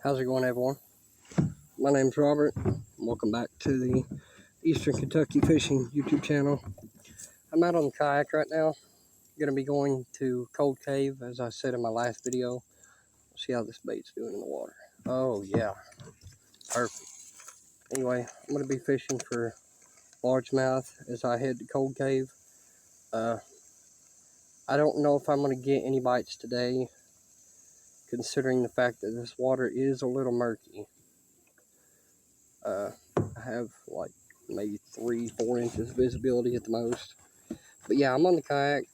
How's it going, everyone? My name's Robert. Welcome back to the Eastern Kentucky Fishing YouTube channel. I'm out on the kayak right now. Going to be going to Cold Cave, as I said in my last video. See how this bait's doing in the water. Oh, yeah. Perfect. Anyway, I'm going to be fishing for largemouth as I head to Cold Cave. I don't know if I'm going to get any bites today, considering the fact that this water is a little murky. I have like maybe 3-4 inches visibility at the most. But yeah, I'm on the kayak.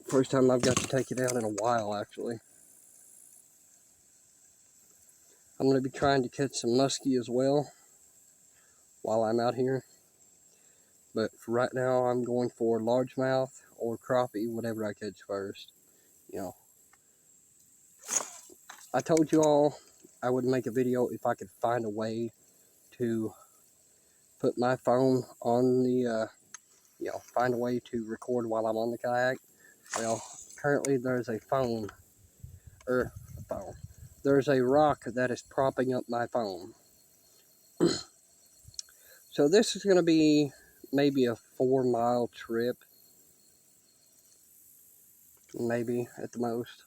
First time I've got to take it out in a while, actually. I'm going to be trying to catch some muskie as well while I'm out here. But for right now, I'm going for largemouth or crappie, whatever I catch first. You know, I told you all I would make a video if I could find a way to put my phone on the, find a way to record while I'm on the kayak. Well, currently there's a there's a rock that is propping up my phone. So this is going to be maybe a 4-mile trip, maybe at the most.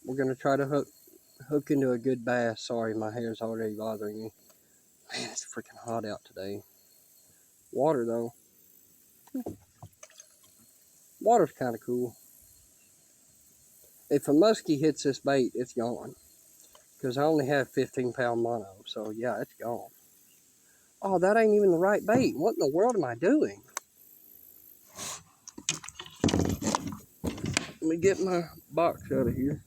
We're going to try to hook into a good bass. Sorry, my hair's already bothering me. Man, it's freaking hot out today. Water, though. Water's kind of cool. If a muskie hits this bait, it's gone. Because I only have 15-pound mono, so yeah, it's gone. Oh, that ain't even the right bait. What in the world am I doing? Let me get my box out of here.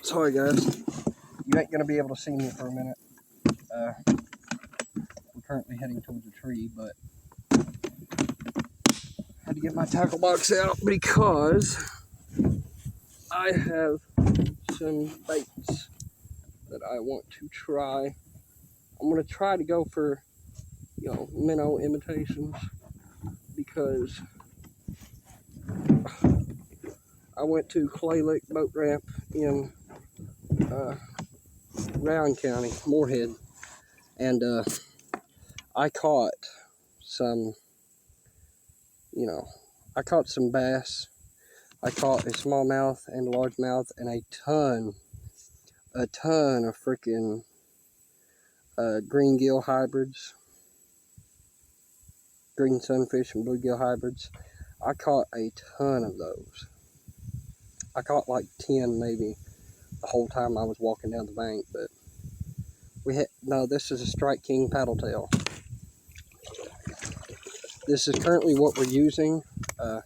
Sorry, guys. You ain't going to be able to see me for a minute. We're currently heading towards a tree, but I had to get my tackle box out because I have some baits that I want to try. I'm going to try to go for, minnow imitations because I went to Clay Lake Boat Ramp in Round County, Moorhead, and I caught some, I caught some bass. I caught a smallmouth and a largemouth and a ton of freaking green gill hybrids, green sunfish and bluegill hybrids. I caught a ton of those. I caught like 10 maybe the whole time I was walking down the bank, but this is a Strike King paddletail. This is currently what we're using. I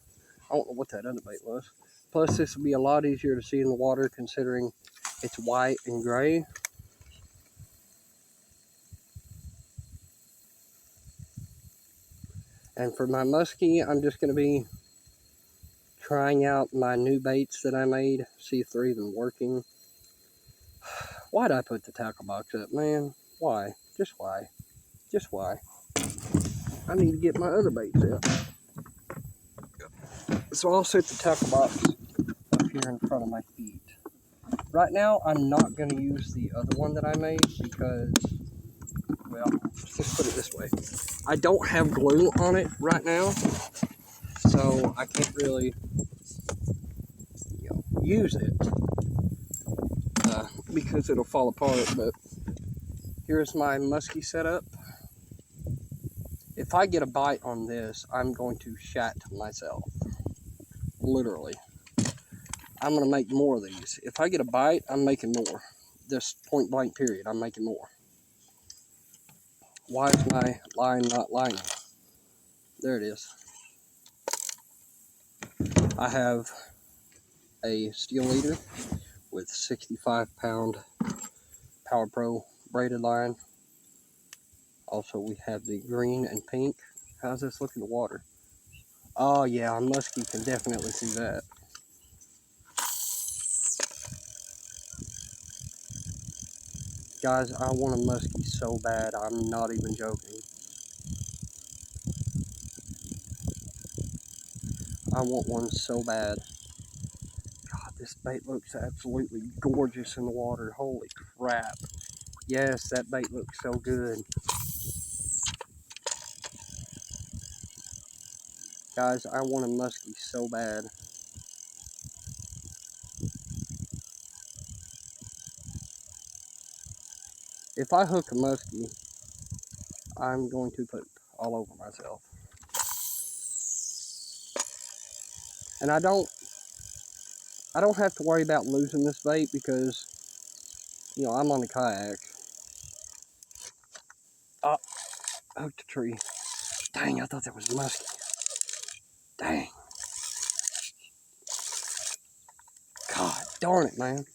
don't know what that other bait was. Plus, this will be a lot easier to see in the water considering it's white and gray. And for my muskie, I'm just going to be trying out my new baits that I made, see if they're even working. Why'd I put the tackle box up, man? Why? Just why? Just why? I need to get my other baits out. So I'll set the tackle box up here in front of my feet. Right now, I'm not going to use the other one that I made because, well, let's just put it this way. I don't have glue on it right now, so I can't really, use it because it'll fall apart. But here's my muskie setup. If I get a bite on this, I'm going to shat myself. Literally. I'm going to make more of these. If I get a bite, I'm making more. This point blank period, I'm making more. Why is my line not lining? There it is. I have a steel leader with 65-pound Power Pro braided line. Also, we have the green and pink. How's this look in the water? Oh yeah, a muskie can definitely see that. Guys, I want a muskie so bad, I'm not even joking. I want one so bad. God, this bait looks absolutely gorgeous in the water. Holy crap. Yes, that bait looks so good. Guys, I want a muskie so bad. If I hook a muskie, I'm going to poop all over myself. And I don't have to worry about losing this bait because, you know, I'm on a kayak. Oh, hooked a tree. Dang, I thought that was a muskie. Dang. God darn it, man.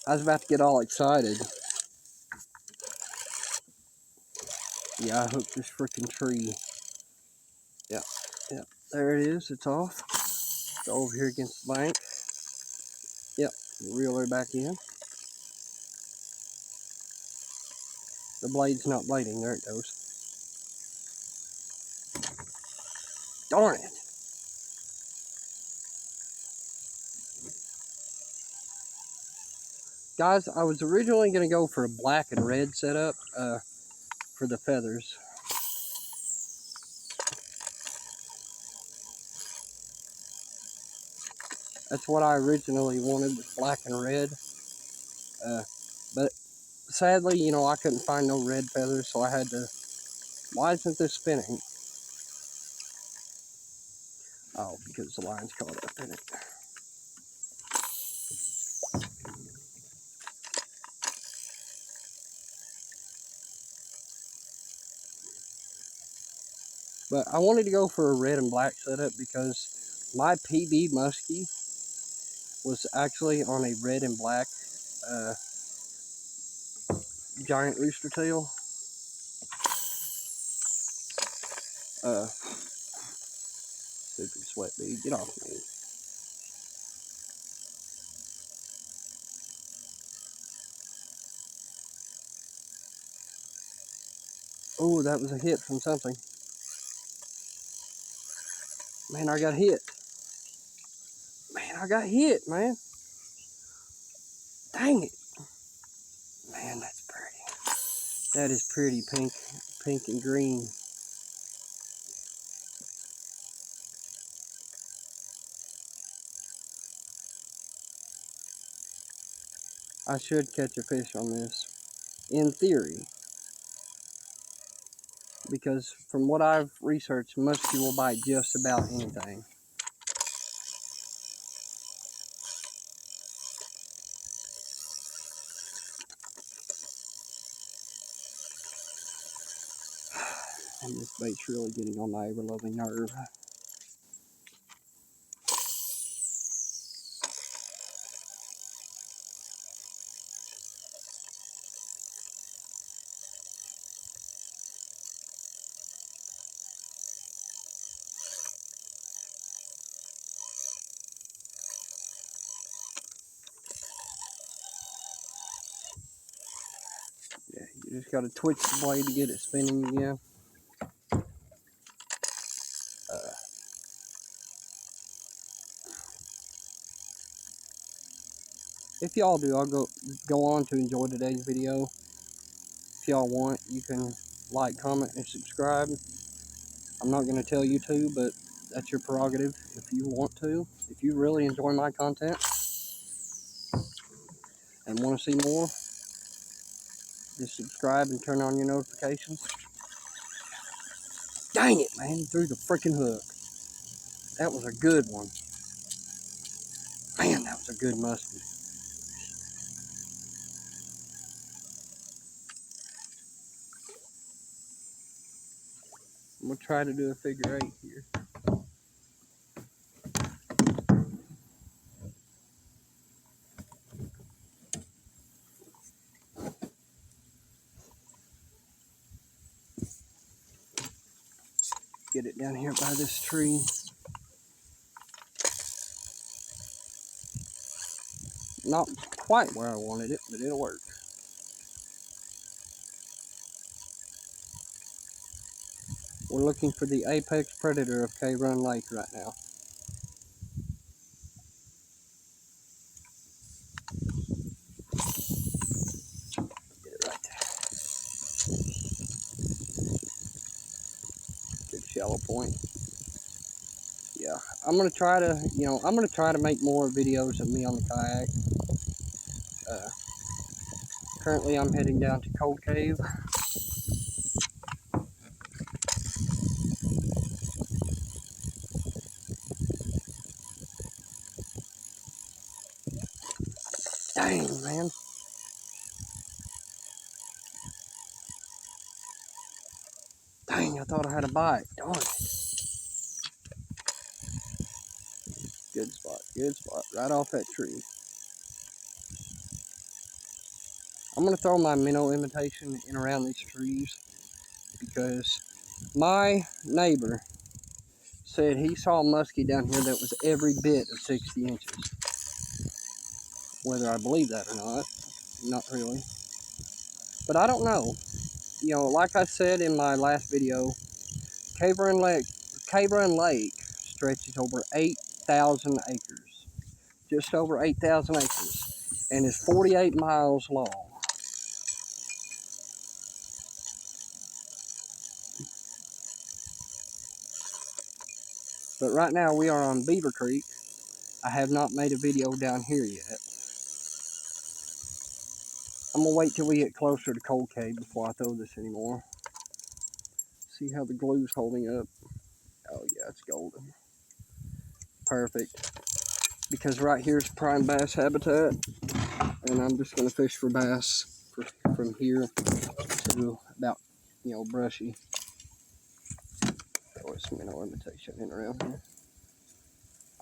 I was about to get all excited. Yeah, I hooked this freaking tree. Yep, yep. There it is. It's off. Go over here against the bank. Yep, reel her back in. The blade's not blading. There it goes. Darn it. Guys, I was originally going to go for a black and red setup for the feathers. That's what I originally wanted, was black and red. But sadly, you know, I couldn't find no red feathers, so I had to... Why isn't this spinning? Oh, because the line's caught up in it. But I wanted to go for a red and black setup because my PB muskie was actually on a red and black giant rooster tail. Stupid sweat bead, get off me. Oh, that was a hit from something. Man, I got hit. Man, I got hit, man. Dang it. Man, that's pretty. That is pretty pink and green. I should catch a fish on this, in theory. Because from what I've researched, muskie will bite just about anything. And this bait's really getting on my ever-loving nerve. Yeah, you just gotta twitch the blade to get it spinning again. If y'all do, I'll go on to enjoy today's video. If y'all want, you can like, comment, and subscribe. I'm not going to tell you to, but that's your prerogative if you want to. If you really enjoy my content and want to see more, just subscribe and turn on your notifications. Dang it, man, threw the freaking hook. That was a good one. Man, that was a good muskie. I'm going to try to do a figure 8 here. Get it down here by this tree. Not quite where I wanted it, but it'll work. We're looking for the apex predator of Cave Run Lake right now. Get it right there. Good shallow point. Yeah, I'm gonna try to make more videos of me on the kayak. Currently, I'm heading down to Cold Cave. Dang, man. Dang, I thought I had a bite. Darn it. Good spot, good spot. Right off that tree. I'm going to throw my minnow imitation in around these trees because my neighbor said he saw a muskie down here that was every bit of 60 inches. Whether I believe that or not really. But I don't know. You know, like I said in my last video, Cave Run Lake stretches over 8,000 acres. Just over 8,000 acres. And is 48 miles long. But right now we are on Beaver Creek. I have not made a video down here yet. I'm gonna wait till we get closer to Cold Cave before I throw this anymore. See how the glue's holding up. Oh yeah, it's golden. Perfect. Because right here's prime bass habitat, and I'm just gonna fish for bass from here to about, brushy. Throw some minnow imitation in around here.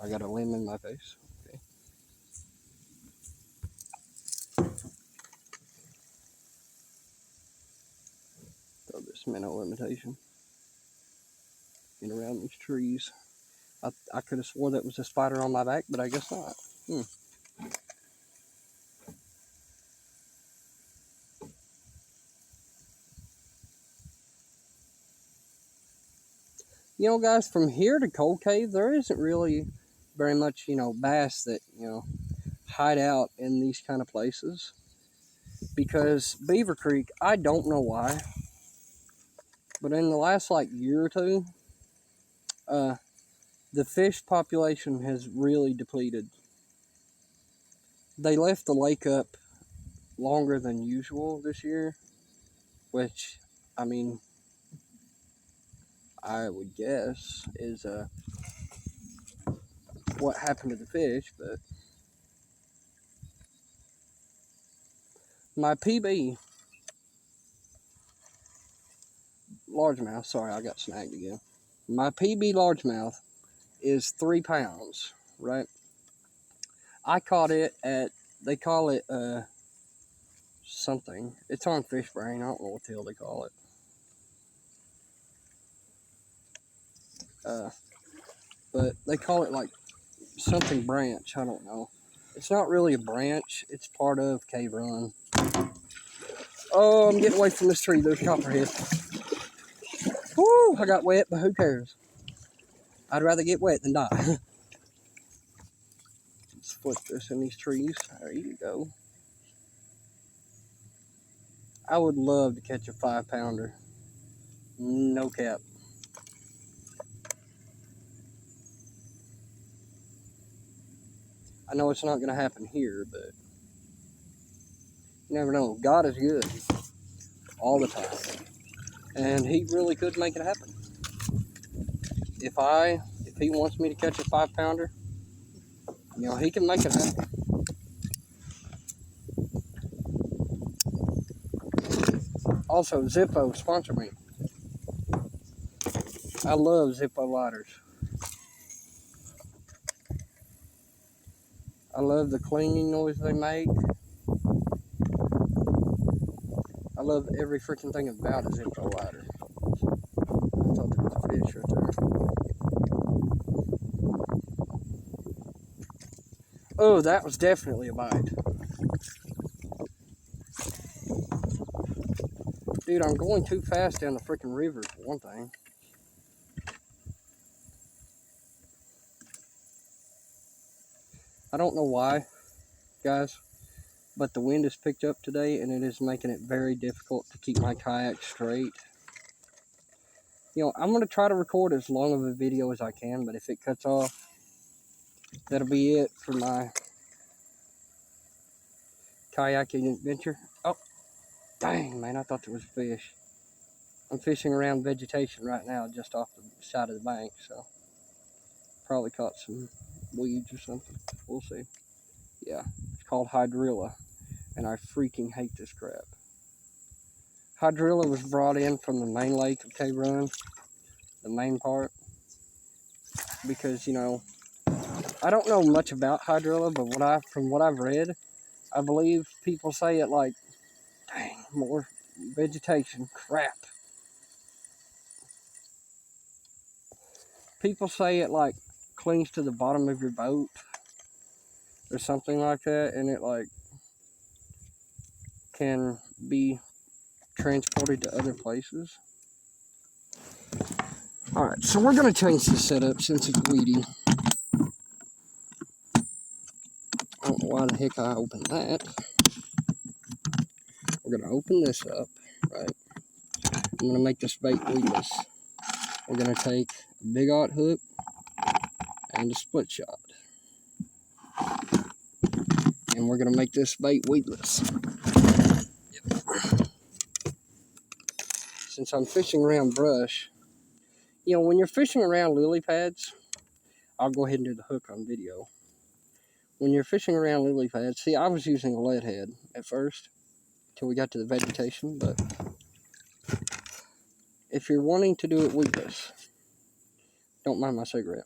I got a limb in my face. Okay. Throw this minnow imitation in around these trees. I could have swore that was a spider on my back, but I guess not. You know, guys, from here to Cold Cave, there isn't really very much, bass that, hide out in these kind of places. Because Beaver Creek, I don't know why, but in the last, year or two, the fish population has really depleted. They left the lake up longer than usual this year, which, I mean, I would guess is what happened to the fish, but my PB largemouth, sorry, I got snagged again. My PB largemouth is 3 pounds, right? I caught it at, they call it something. It's on Fish Brain. I don't know what the hell they call it. But they call it something branch. I don't know. It's not really a branch. It's part of Cave Run. Oh, I'm getting away from this tree. There's copperhead. Woo! I got wet, but who cares? I'd rather get wet than die. Let's flip this in these trees. There you go. I would love to catch a 5-pounder. No cap. I know it's not going to happen here, but you never know. God is good all the time. And he really could make it happen. If he wants me to catch a 5-pounder, he can make it happen. Also, Zippo sponsor me. I love Zippo lighters. I love the cleaning noise they make. I love every freaking thing about a Zippo lighter. I thought there was a fish right there. Oh, that was definitely a bite. Dude, I'm going too fast down the freaking river for one thing. I don't know why, guys, but the wind has picked up today and it is making it very difficult to keep my kayak straight. You know, I'm going to try to record as long of a video as I can, but if it cuts off, that'll be it for my kayaking adventure. Oh, dang, man, I thought there was fish. I'm fishing around vegetation right now, just off the side of the bank, so probably caught some weeds or something. We'll see. Yeah, it's called hydrilla, and I freaking hate this crap. Hydrilla was brought in from the main lake of Cave Run, the main part, because, you know, I don't know much about hydrilla, but from what I've read, I believe people say it like, dang, more vegetation, crap. People say it like clings to the bottom of your boat or something like that, and it like can be transported to other places. Alright, so we're going to change the setup since it's weedy. I don't know why the heck I opened that. We're going to open this up, right? I'm going to make this bait weedless. We're going to take a big aught hook and a split shot. And we're going to make this bait weedless. Yep. Since I'm fishing around brush, you know, when you're fishing around lily pads, I'll go ahead and do the hook on video. When you're fishing around lily pads, see, I was using a lead head at first, till we got to the vegetation, but if you're wanting to do it weedless, don't mind my cigarette.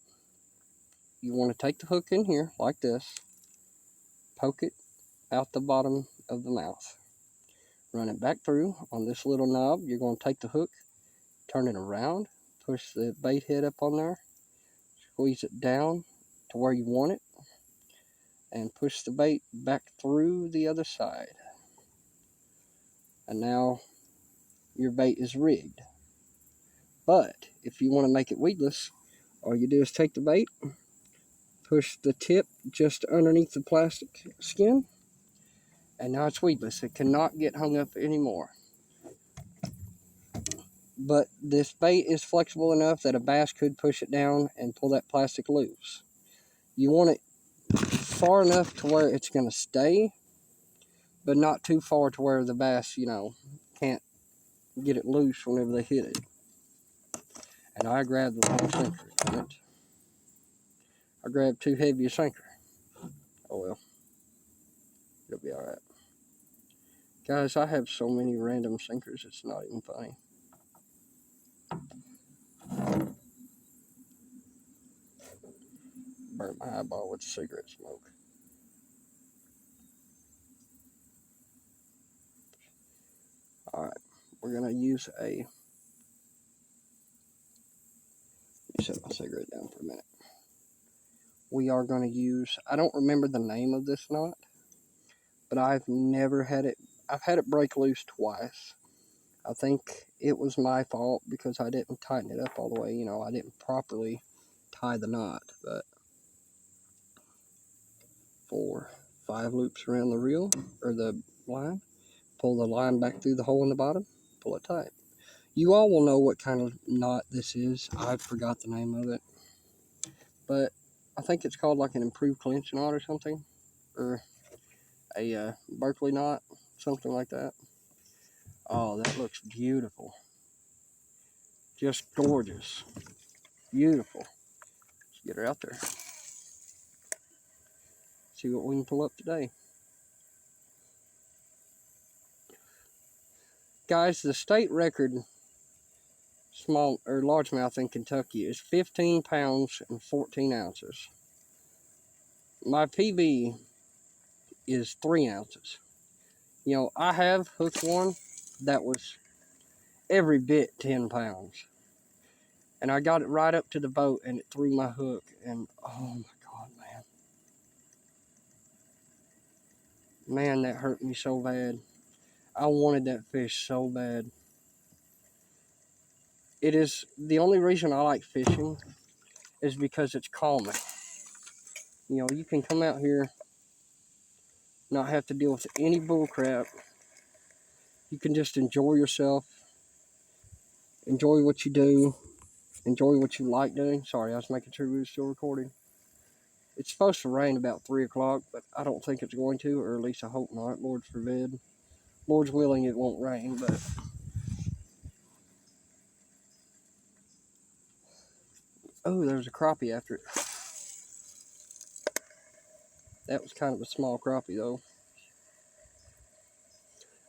You want to take the hook in here, like this, poke it out the bottom of the mouth, run it back through on this little knob. You're going to take the hook, turn it around, push the bait head up on there, squeeze it down to where you want it, and push the bait back through the other side. And now your bait is rigged. But if you want to make it weedless, all you do is take the bait, push the tip just underneath the plastic skin, and now it's weedless. It cannot get hung up anymore. But this bait is flexible enough that a bass could push it down and pull that plastic loose. You want it far enough to where it's going to stay, but not too far to where the bass, you know, can't get it loose whenever they hit it. And I grabbed the wrong sinker on it. I grabbed too heavy a sinker. Oh well. It'll be alright. Guys, I have so many random sinkers, it's not even funny. Burnt my eyeball with cigarette smoke. Alright, we're going to use a... Let me set my cigarette down for a minute. We are going to use... I don't remember the name of this knot, but I've never had it... I've had it break loose twice. I think it was my fault because I didn't tighten it up all the way. You know, I didn't properly tie the knot, but 4-5 loops around the reel, or the line. Pull the line back through the hole in the bottom, pull it tight. You all will know what kind of knot this is. I forgot the name of it, but I think it's called like an improved clinch knot or something, or a Berkeley knot, something like that. Oh, that looks beautiful. Just gorgeous. Beautiful. Let's get her out there. See what we can pull up today. Guys, the state record small or largemouth in Kentucky is 15 pounds and 14 ounces. My PB is 3 ounces. You know, I have hooked one that was every bit 10 pounds. And I got it right up to the boat and it threw my hook. And oh my God, man. Man, that hurt me so bad. I wanted that fish so bad. It is the only reason I like fishing is because it's calming. You know, you can come out here, not have to deal with any bull crap. You can just enjoy yourself, enjoy what you do, enjoy what you like doing. Sorry, I was making sure we were still recording. It's supposed to rain about 3 o'clock, but I don't think it's going to, or at least I hope not. Lord forbid. Lord's willing it won't rain, but... Oh, there's a crappie after it. That was kind of a small crappie, though.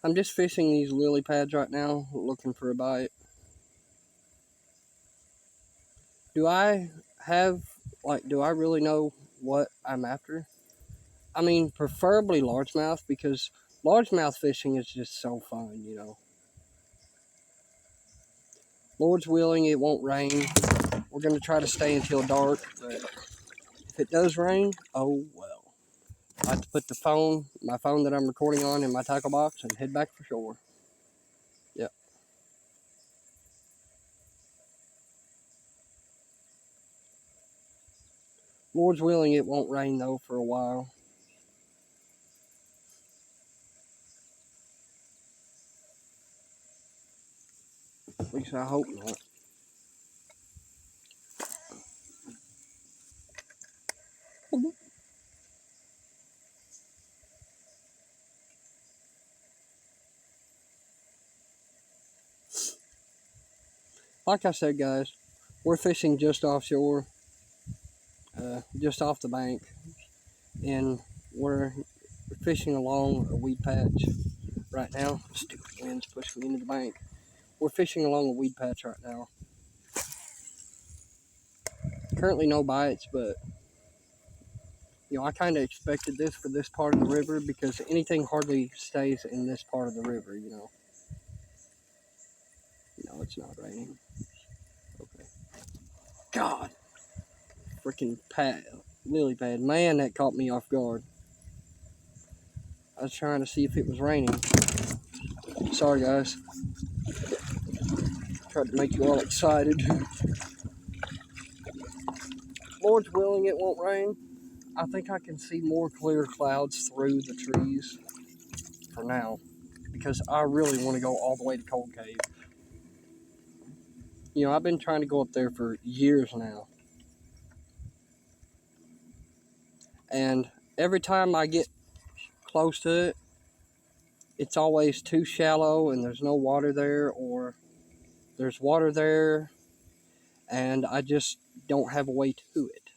I'm just fishing these lily pads right now, looking for a bite. Do I really know what I'm after? I mean, preferably largemouth, because largemouth fishing is just so fun, you know. Lord's willing, it won't rain. We're going to try to stay until dark, but if it does rain, oh well. I have to put my phone that I'm recording on, in my tackle box and head back for shore. Yep. Lord's willing, it won't rain, though, for a while. At least I hope not. Like I said, guys, we're fishing just offshore, just off the bank, and we're fishing along a weed patch right now. Stupid wind's pushing me into the bank. We're fishing along a weed patch right now. Currently no bites, but you know, I kind of expected this for this part of the river, because anything hardly stays in this part of the river, you know. No, it's not raining. Okay. God. Freaking lily pad. Man, that caught me off guard. I was trying to see if it was raining. Sorry, guys. Tried to make you all excited. Lord's willing, it won't rain. I think I can see more clear clouds through the trees for now, because I really want to go all the way to Cold Cave. You know, I've been trying to go up there for years now. And every time I get close to it, it's always too shallow and there's no water there, or there's water there and I just don't have a way to it.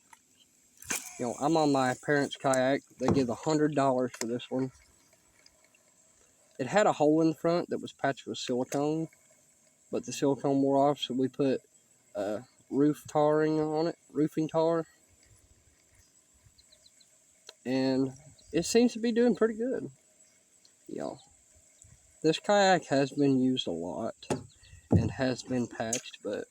You know, I'm on my parents' kayak. They give $100 for this one. It had a hole in the front that was patched with silicone, but the silicone wore off, so we put roof tarring on it, roofing tar, and it seems to be doing pretty good. You know, this kayak has been used a lot and has been patched, but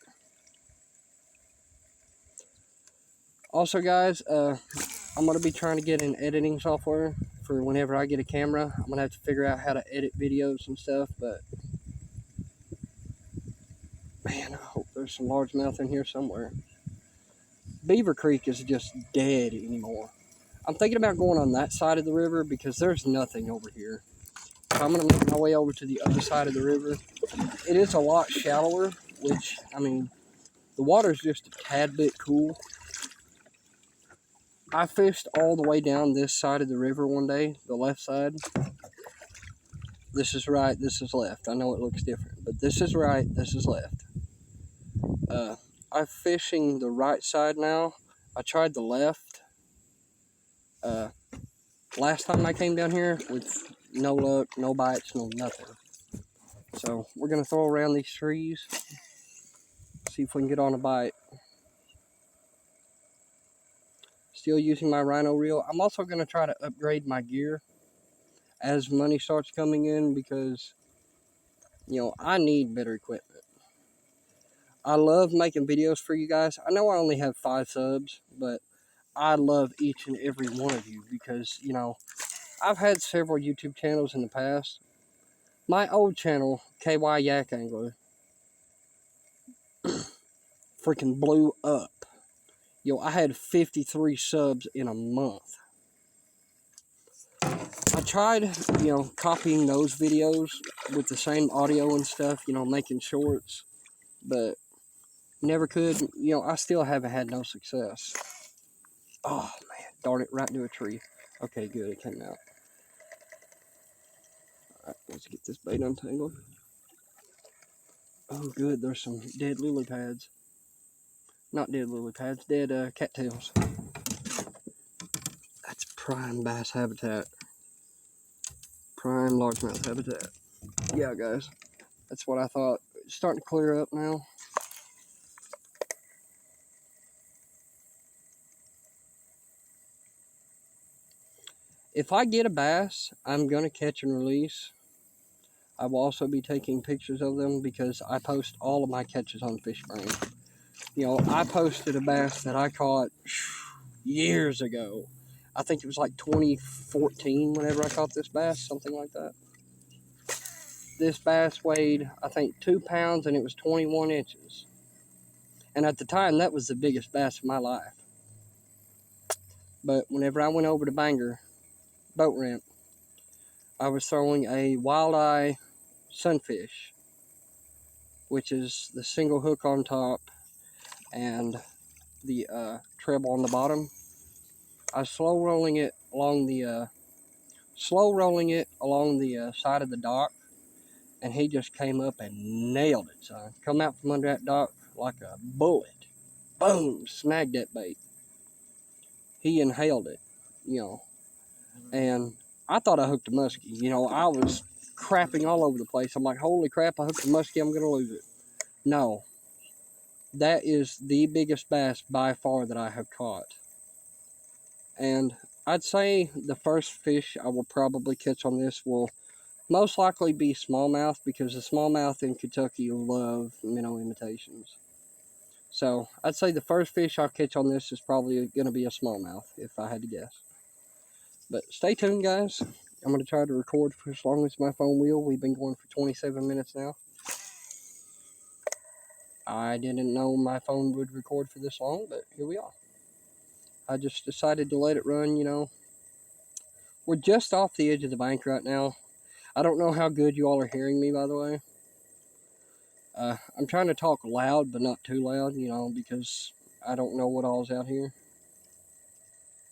also, guys, I'm going to be trying to get an editing software for whenever I get a camera. I'm going to have to figure out how to edit videos and stuff, but man, I hope there's some largemouth in here somewhere. Beaver Creek is just dead anymore. I'm thinking about going on that side of the river because there's nothing over here. So I'm going to make my way over to the other side of the river. It is a lot shallower, which, I mean, the water's just a tad bit cool. I fished all the way down this side of the river one day, the left side. This is right, this is left. I know it looks different, but this is right, this is left. I'm fishing the right side now. I tried the left last time I came down here with no luck, no bites, no nothing. So we're going to throw around these trees, see if we can get on a bite. Still using my rhino reel. I'm also going to try to upgrade my gear as money starts coming in, because, you know, I need better equipment. I love making videos for you guys. I know I only have 5 subs, but I love each and every one of you, because, you know, I've had several YouTube channels in the past. My old channel, KY Yak Angler, freaking blew up. Yo, I had 53 subs in a month. I tried, copying those videos with the same audio and stuff, making shorts, but never could. I still haven't had no success. Oh, man, darn it, right into a tree. Okay, good, it came out. Alright, let's get this bait untangled. Oh, good, there's some dead lily pads. Not dead lily pads, dead cattails. That's prime bass habitat. Prime largemouth habitat. Yeah, guys, that's what I thought. It's starting to clear up now. If I get a bass, I'm going to catch and release. I will also be taking pictures of them because I post all of my catches on Fishing. I posted a bass that I caught years ago. I think it was like 2014 whenever I caught this bass, something like that. This bass weighed, I think, 2 pounds and it was 21 inches. And at the time, that was the biggest bass of my life. But whenever I went over to Bangor boat ramp, I was throwing a walleye sunfish, which is the single hook on top and the treble on the bottom. I was slow rolling it along the side of the dock, and he just came up and nailed it, son. Come out from under that dock like a bullet. Boom! Snagged that bait. He inhaled it, and I thought I hooked a muskie. I was crapping all over the place. I'm like, holy crap, I hooked a muskie, I'm going to lose it. No. That is the biggest bass by far that I have caught. And I'd say the first fish I will probably catch on this will most likely be smallmouth, because the smallmouth in Kentucky love minnow imitations. So I'd say the first fish I'll catch on this is probably going to be a smallmouth, if I had to guess. But stay tuned, guys. I'm going to try to record for as long as my phone will. We've been going for 27 minutes now. I didn't know my phone would record for this long, but here we are. I just decided to let it run, We're just off the edge of the bank right now. I don't know how good you all are hearing me, by the way. I'm trying to talk loud, but not too loud, because I don't know what all's out here.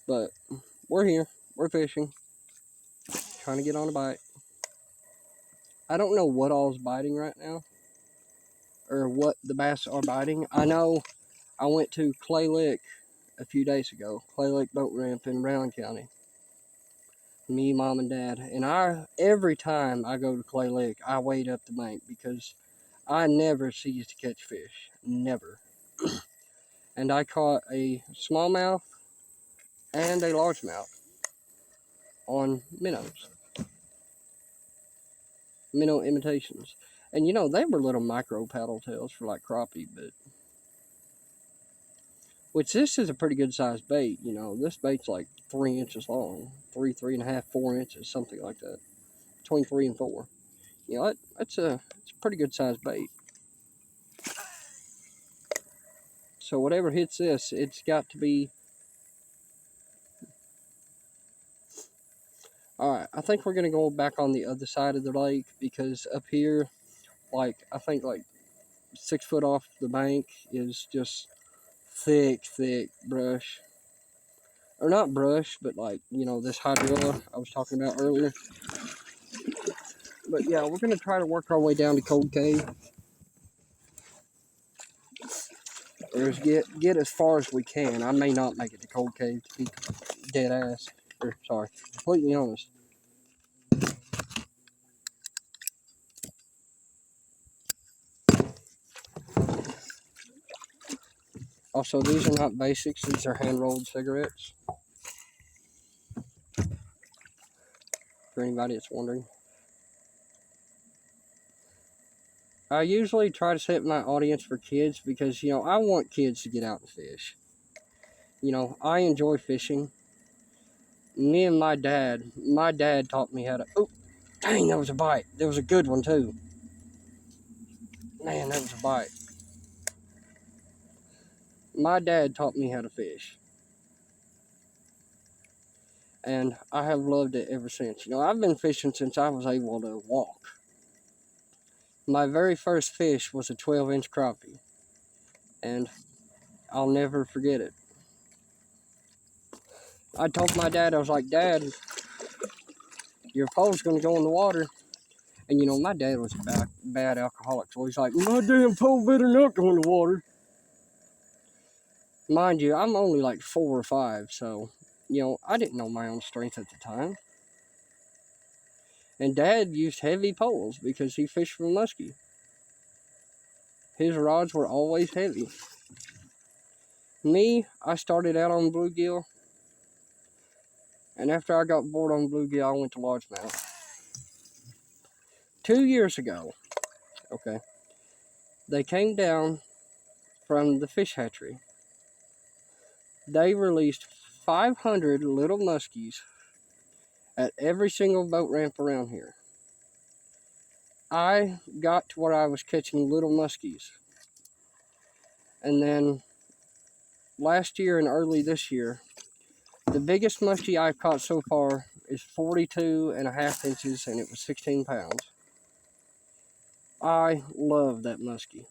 But we're here. We're fishing. Trying to get on a bite. I don't know what all's biting right now, or what the bass are biting. I know I went to Clay Lick a few days ago. Clay Lick Boat Ramp in Rowan County. Me, Mom, and Dad. And every time I go to Clay Lick, I wade up the bank because I never cease to catch fish. Never. And I caught a smallmouth and a largemouth on minnows. Minnow imitations. And they were little micro paddle tails for like crappie, but which this is a pretty good sized bait. This bait's like 3 inches long, 3.5, 4 inches, something like that, between 3 and 4. It's a pretty good sized bait. So whatever hits this, it's got to be. Alright, I think we're going to go back on the other side of the lake, because up here, I think 6 foot off the bank is just thick brush. Or not brush, but this hydrilla I was talking about earlier. But yeah, we're going to try to work our way down to Cold Cave. Or get as far as we can. I may not make it to Cold Cave, to be dead ass. Completely honest. Also, these are not basics. These are hand-rolled cigarettes. For anybody that's wondering. I usually try to set my audience for kids because, I want kids to get out and fish. I enjoy fishing. Me and my dad taught me how to... Oh, dang, that was a bite. There was a good one, too. Man, that was a bite. My dad taught me how to fish. And I have loved it ever since. You know, I've been fishing since I was able to walk. My very first fish was a 12-inch crappie. And I'll never forget it. I told my dad, I was like, Dad, your pole's going to go in the water. And you know, my dad was a bad alcoholic. So he's like, my damn pole better not go in the water. Mind you, I'm only like 4 or 5. So, you know, I didn't know my own strength at the time. And Dad used heavy poles because he fished for muskie. His rods were always heavy. Me, I started out on bluegill. And after I got bored on bluegill, I went to largemouth. 2 years ago, okay, they came down from the fish hatchery. They released 500 little muskies at every single boat ramp around here. I got to where I was catching little muskies. And then last year and early this year, the biggest muskie I've caught so far is 42.5 inches, and it was 16 pounds. I love that muskie.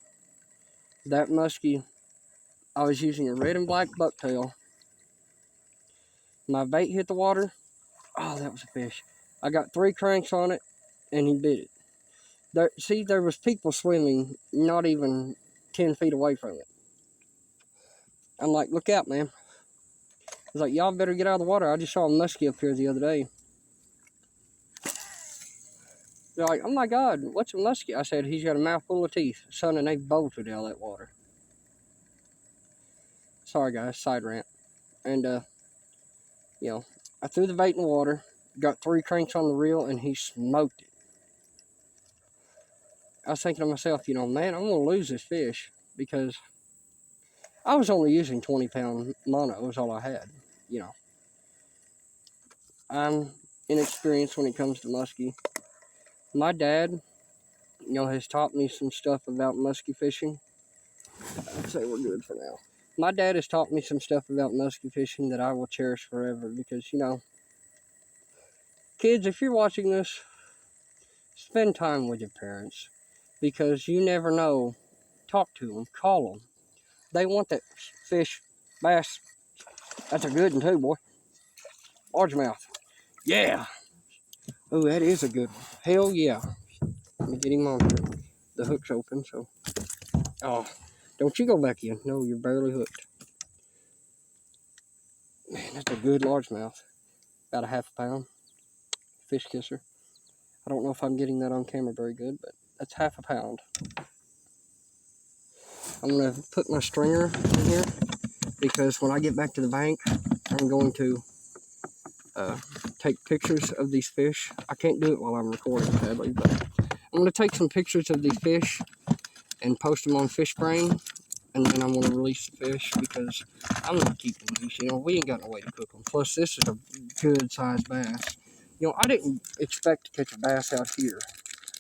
That muskie, I was using a red and black bucktail. My bait hit the water. Oh, that was a fish. I got 3 cranks on it, and he bit it. There was people swimming not even 10 feet away from it. I'm like, look out, man. I was like, y'all better get out of the water. I just saw a muskie up here the other day. They're like, oh my God, what's a muskie? I said, he's got a mouthful of teeth. Son, and they bolted out of that water. Sorry, guys, side rant. And, you know, I threw the bait in the water, got 3 cranks on the reel, and he smoked it. I was thinking to myself, you know, man, I'm going to lose this fish because I was only using 20-pound mono was all I had, you know. I'm inexperienced when it comes to muskie. My dad, you know, has taught me some stuff about muskie fishing. I'd say we're good for now. My dad has taught me some stuff about muskie fishing that I will cherish forever because, you know, kids, if you're watching this, spend time with your parents because you never know. Talk to them, call them. They want that fish, bass. That's a good one too, boy. Largemouth. Yeah. Oh, that is a good one. Hell yeah. Let me get him on here. The hook's open, so. Oh, don't you go back in. No, you're barely hooked. Man, that's a good largemouth. About a ½ pound. Fish kisser. I don't know if I'm getting that on camera very good, but that's ½ pound. I'm going to put my stringer in here because when I get back to the bank, I'm going to take pictures of these fish. I can't do it while I'm recording, sadly, but I'm going to take some pictures of these fish and post them on FishBrain, and then I'm going to release the fish because I'm not keeping these. You know, we ain't got no way to cook them. Plus, this is a good-sized bass. You know, I didn't expect to catch a bass out here.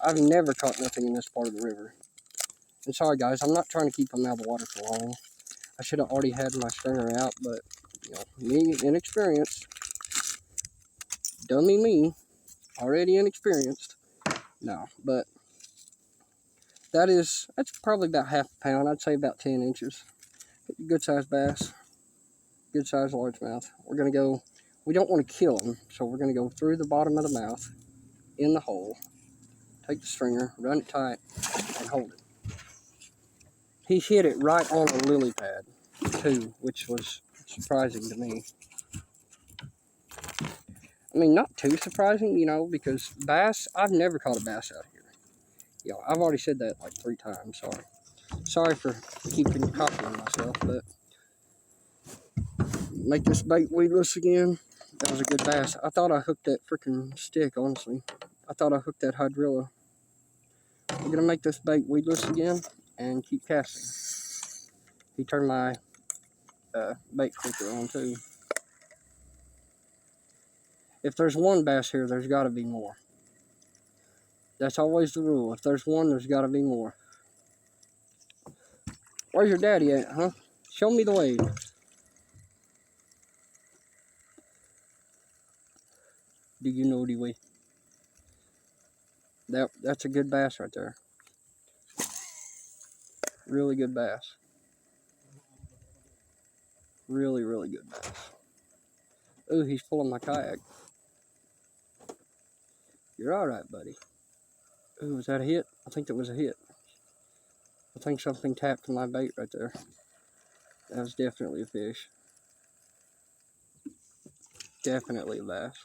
I've never caught nothing in this part of the river. And sorry, guys, I'm not trying to keep them out of the water for long. I should have already had my stringer out, but, you know, me, inexperienced. Dummy me, already inexperienced. No, but that's probably about ½ pound. I'd say about 10 inches. Good sized bass, good sized largemouth. We're gonna go. We don't want to kill them, so we're gonna go through the bottom of the mouth, in the hole. Take the stringer, run it tight, and hold it. He hit it right on the lily pad, too, which was surprising to me. I mean, not too surprising, you know, because bass, I've never caught a bass out here. You know, I've already said that like 3 times, sorry. Sorry for keeping copying myself, but make this bait weedless again. That was a good bass. I thought I hooked that freaking stick, honestly. I thought I hooked that hydrilla. We're going to make this bait weedless again and keep casting. He turned my bait clicker on, too. If there's one bass here, there's got to be more. That's always the rule. If there's one, there's got to be more. Where's your daddy at, huh? Show me the way. Do you know the way? That's a good bass right there. Really good bass. Really, really good bass. Ooh, he's pulling my kayak. You're alright, buddy. Ooh, was that a hit? I think that was a hit. I think something tapped my bait right there. That was definitely a fish. Definitely a bass.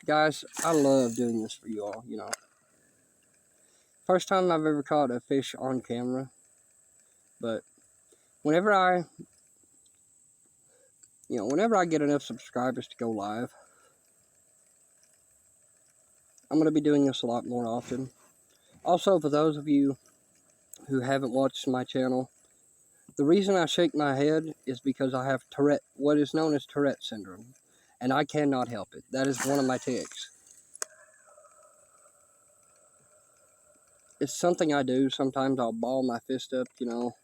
Guys, I love doing this for you all, you know. First time I've ever caught a fish on camera. But whenever I get enough subscribers to go live, I'm going to be doing this a lot more often. Also, for those of you who haven't watched my channel, the reason I shake my head is because I have what is known as Tourette syndrome, and I cannot help it. That is one of my tics. It's something I do. Sometimes I'll ball my fist up, you know.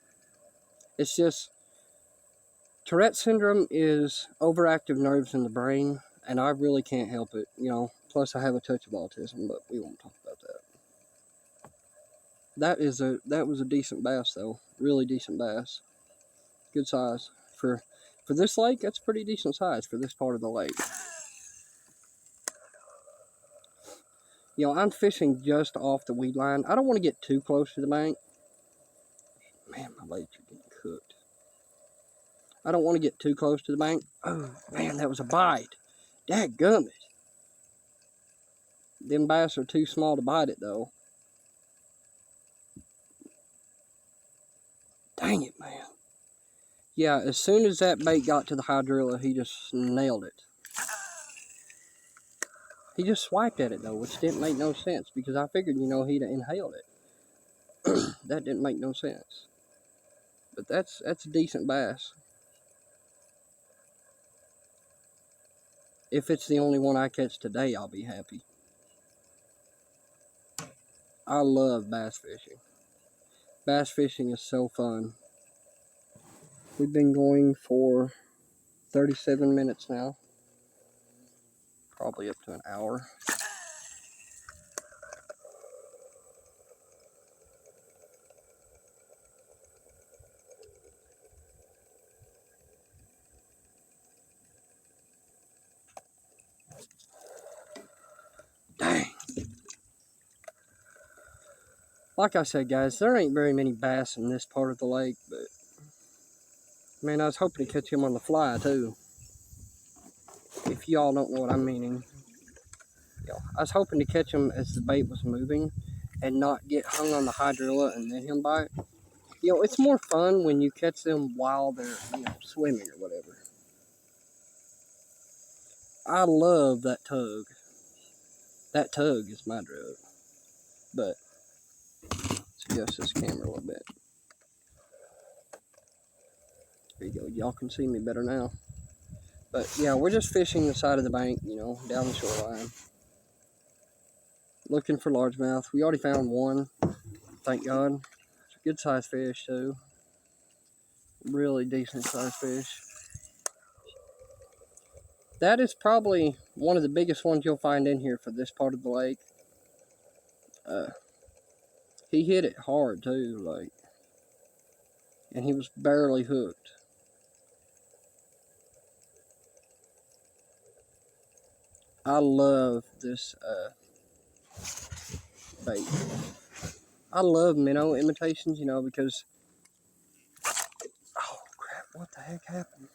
It's just, Tourette syndrome is overactive nerves in the brain, and I really can't help it, you know. Plus, I have a touch of autism, but we won't talk about that. That was a decent bass, though. Really decent bass. Good size. For this lake, that's pretty decent size for this part of the lake. You know, I'm fishing just off the weed line. I don't want to get too close to the bank. Man, my legs are getting cooked. I don't want to get too close to the bank. Oh, man, that was a bite. Dadgummit. Them bass are too small to bite it, though. Dang it, man. Yeah, as soon as that bait got to the hydrilla, he just nailed it. He just swiped at it, though, which didn't make no sense, because I figured, you know, he'd inhaled it. That didn't make no sense. But that's a decent bass. If it's the only one I catch today, I'll be happy. I love bass fishing. Bass fishing is so fun. We've been going for 37 minutes now. Probably up to an hour. Dang. Like I said, guys, there ain't very many bass in this part of the lake, but man, I was hoping to catch him on the fly too. If y'all don't know what I'm meaning. You know, I was hoping to catch him as the bait was moving and not get hung on the hydrilla and then him bite. You know, it's more fun when you catch them while they're, you know, swimming or whatever. I love that tug. That tug is my drug. But let's adjust this camera a little bit. There you go. Y'all can see me better now. But yeah, we're just fishing the side of the bank, you know, down the shoreline. Looking for largemouth. We already found one. Thank God. It's a good sized fish too. Really decent sized fish. That is probably one of the biggest ones you'll find in here for this part of the lake. He hit it hard too, like, and he was barely hooked. I love this bait. I love minnow imitations, you know, because, oh crap, what the heck happened?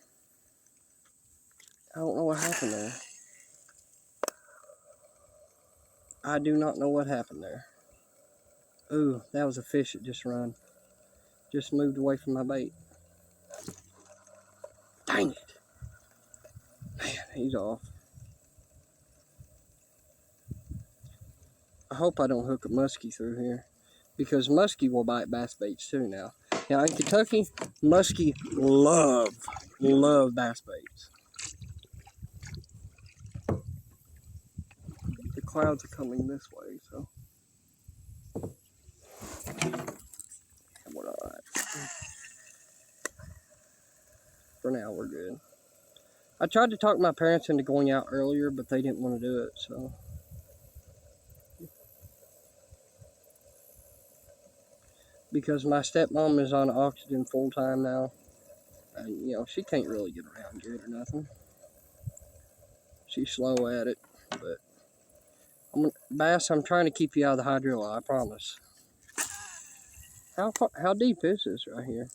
I don't know what happened there. I do not know what happened there. Ooh, that was a fish that just run. Just moved away from my bait. Dang it. Man, he's off. I hope I don't hook a muskie through here, because muskie will bite bass baits too now. Now in Kentucky, muskie love bass baits. The clouds are coming this way, so we're alright. For now, we're good. I tried to talk my parents into going out earlier, but they didn't want to do it, so. Because my stepmom is on oxygen full time now. And, you know, she can't really get around good or nothing. She's slow at it, but Bass, I'm trying to keep you out of the hydrilla, I promise. How deep is this right here?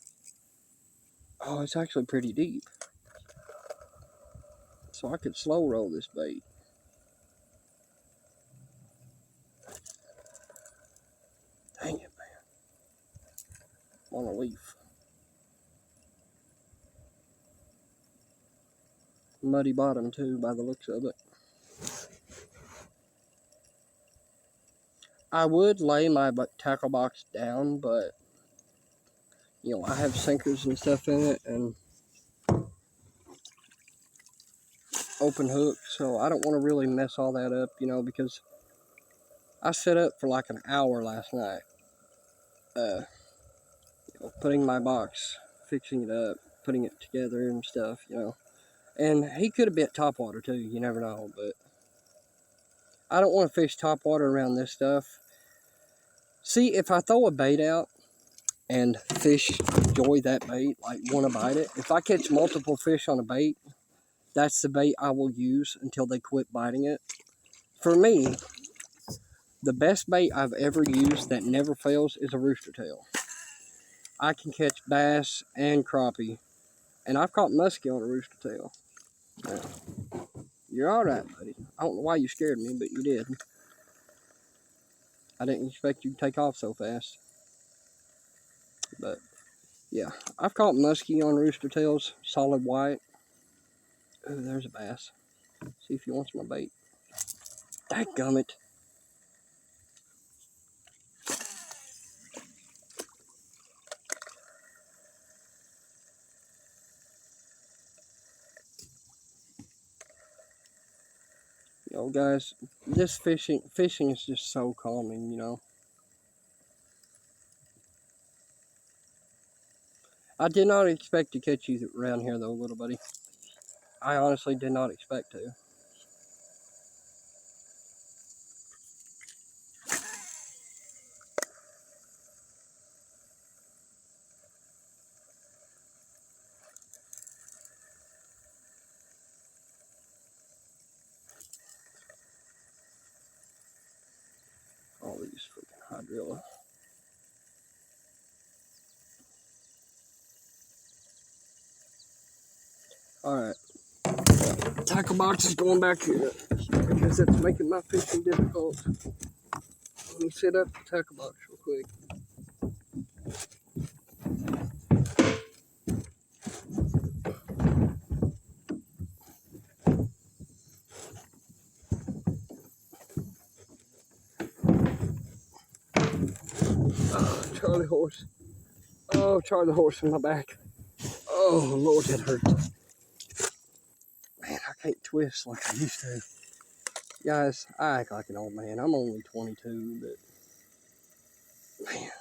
Oh, it's actually pretty deep. So I could slow roll this bait. Dang it, man. On a leaf. Muddy bottom too, by the looks of it. I would lay my tackle box down, but you know, I have sinkers and stuff in it and open hook, so I don't want to really mess all that up, you know, because I set up for like an hour last night, you know, putting my box, fixing it up, putting it together and stuff, you know. And he could have bit topwater too, you never know, but I don't want to fish topwater around this stuff. See, if I throw a bait out and fish enjoy that bait, like want to bite it, if I catch multiple fish on a bait, that's the bait I will use until they quit biting it. For me, the best bait I've ever used that never fails is a rooster tail. I can catch bass and crappie, and I've caught muskie on a rooster tail. Yeah. You're alright, buddy. I don't know why you scared me, but you did. I didn't expect you to take off so fast. But, yeah. I've caught muskie on rooster tails, solid white. Ooh, there's a bass. See if he wants my bait. Dadgummit. You know, guys, this fishing is just so calming, you know. I did not expect to catch you around here, though, little buddy. I honestly did not expect to. All these freaking hydrilla. Alright. Tackle box is going back here because it's making my fishing difficult. Let me set up the tackle box real quick. Oh, Charlie horse. Oh, Charlie horse in my back. Oh, Lord, that hurt. Man, I can't twist like I used to. Guys, I act like an old man. I'm only 22, but man.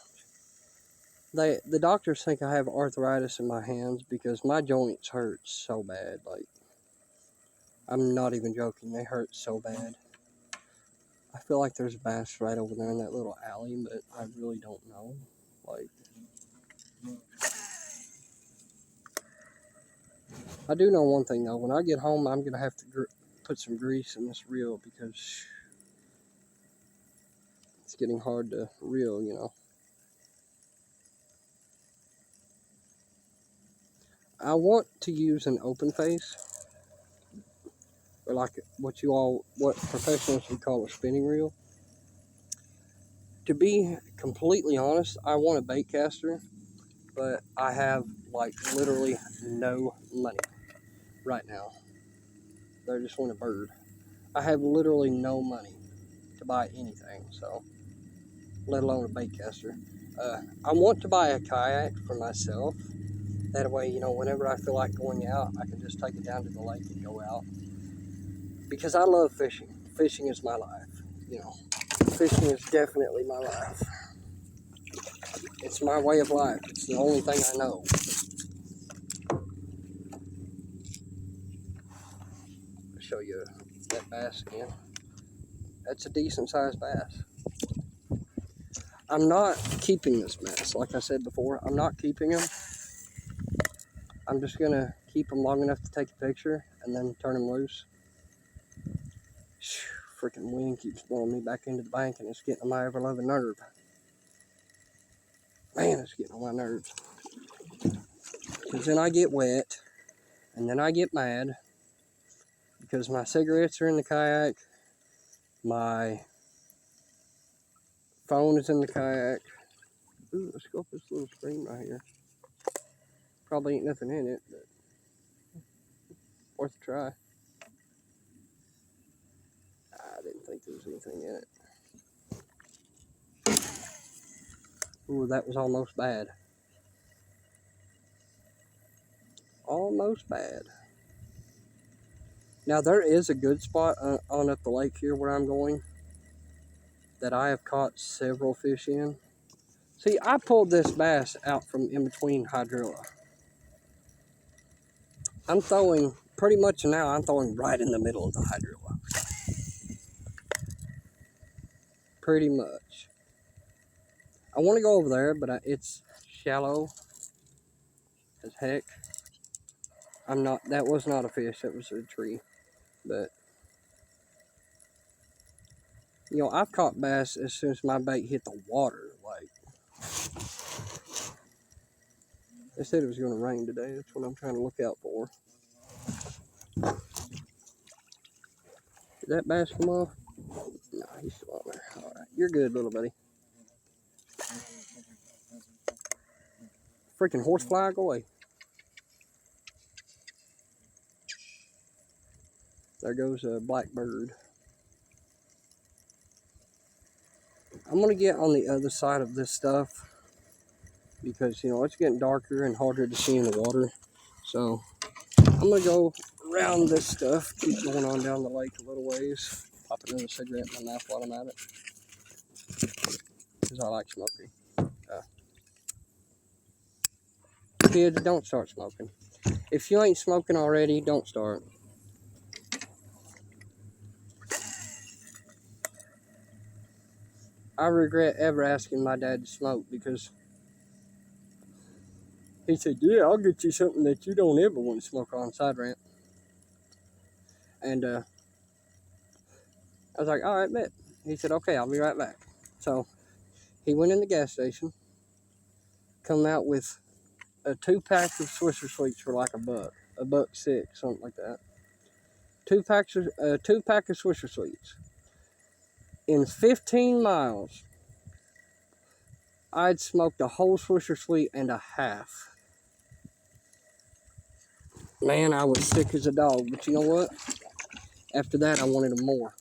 The doctors think I have arthritis in my hands because my joints hurt so bad. Like, I'm not even joking. They hurt so bad. I feel like there's bass right over there in that little alley, but I really don't know. Like, I do know one thing though. When I get home, I'm gonna have to put some grease in this reel because it's getting hard to reel, you know. I want to use an open face, or like what professionals would call a spinning reel. To be completely honest, I want a bait caster, but I have like literally no money right now. I just want a bird. I have literally no money to buy anything, so let alone a bait caster. I want to buy a kayak for myself. That way, you know, whenever I feel like going out, I can just take it down to the lake and go out. Because I love fishing. Fishing is my life, you know. Fishing is definitely my life. It's my way of life. It's the only thing I know. that bass again. That's a decent sized bass. I'm not keeping this bass. Like I said before, I'm not keeping him. I'm just gonna keep him long enough to take a picture and then turn him loose. Freaking wind keeps blowing me back into the bank and it's getting on my ever-loving nerve. Man, it's getting on my nerves. Because then I get wet and then I get mad because my cigarettes are in the kayak, my phone is in the kayak. Ooh, let's go up this little stream right here. Probably ain't nothing in it, but worth a try. I didn't think there was anything in it. Ooh, that was almost bad. Almost bad. Now there is a good spot on up the lake here where I'm going that I have caught several fish in. See, I pulled this bass out from in between hydrilla. I'm throwing, pretty much now, I'm throwing right in the middle of the hydrilla. Pretty much. I want to go over there, but it's shallow as heck. That was not a fish, that was a tree. But, you know, I've caught bass as soon as my bait hit the water. Like, they said it was going to rain today. That's what I'm trying to look out for. Did that bass come off? No, he's still on there. Alright, you're good, little buddy. Freaking horsefly, go away. There goes a blackbird. I'm going to get on the other side of this stuff because, you know, it's getting darker and harder to see in the water. So, I'm going to go around this stuff, keep going on down the lake a little ways. Pop another cigarette in my mouth while I'm at it. Because I like smoking. Kids, don't start smoking. If you ain't smoking already, don't start. I regret ever asking my dad to smoke because he said, yeah, I'll get you something that you don't ever want to smoke on side ramp. And I was like, all right, bet. He said, okay, I'll be right back. So he went in the gas station, come out with a 2-pack of Swisher Sweets for like $1.06, something like that. 2-pack of Swisher Sweets. In 15 miles, I'd smoked a whole Swisher Sweet and a half. Man, I was sick as a dog, but you know what? After that, I wanted more.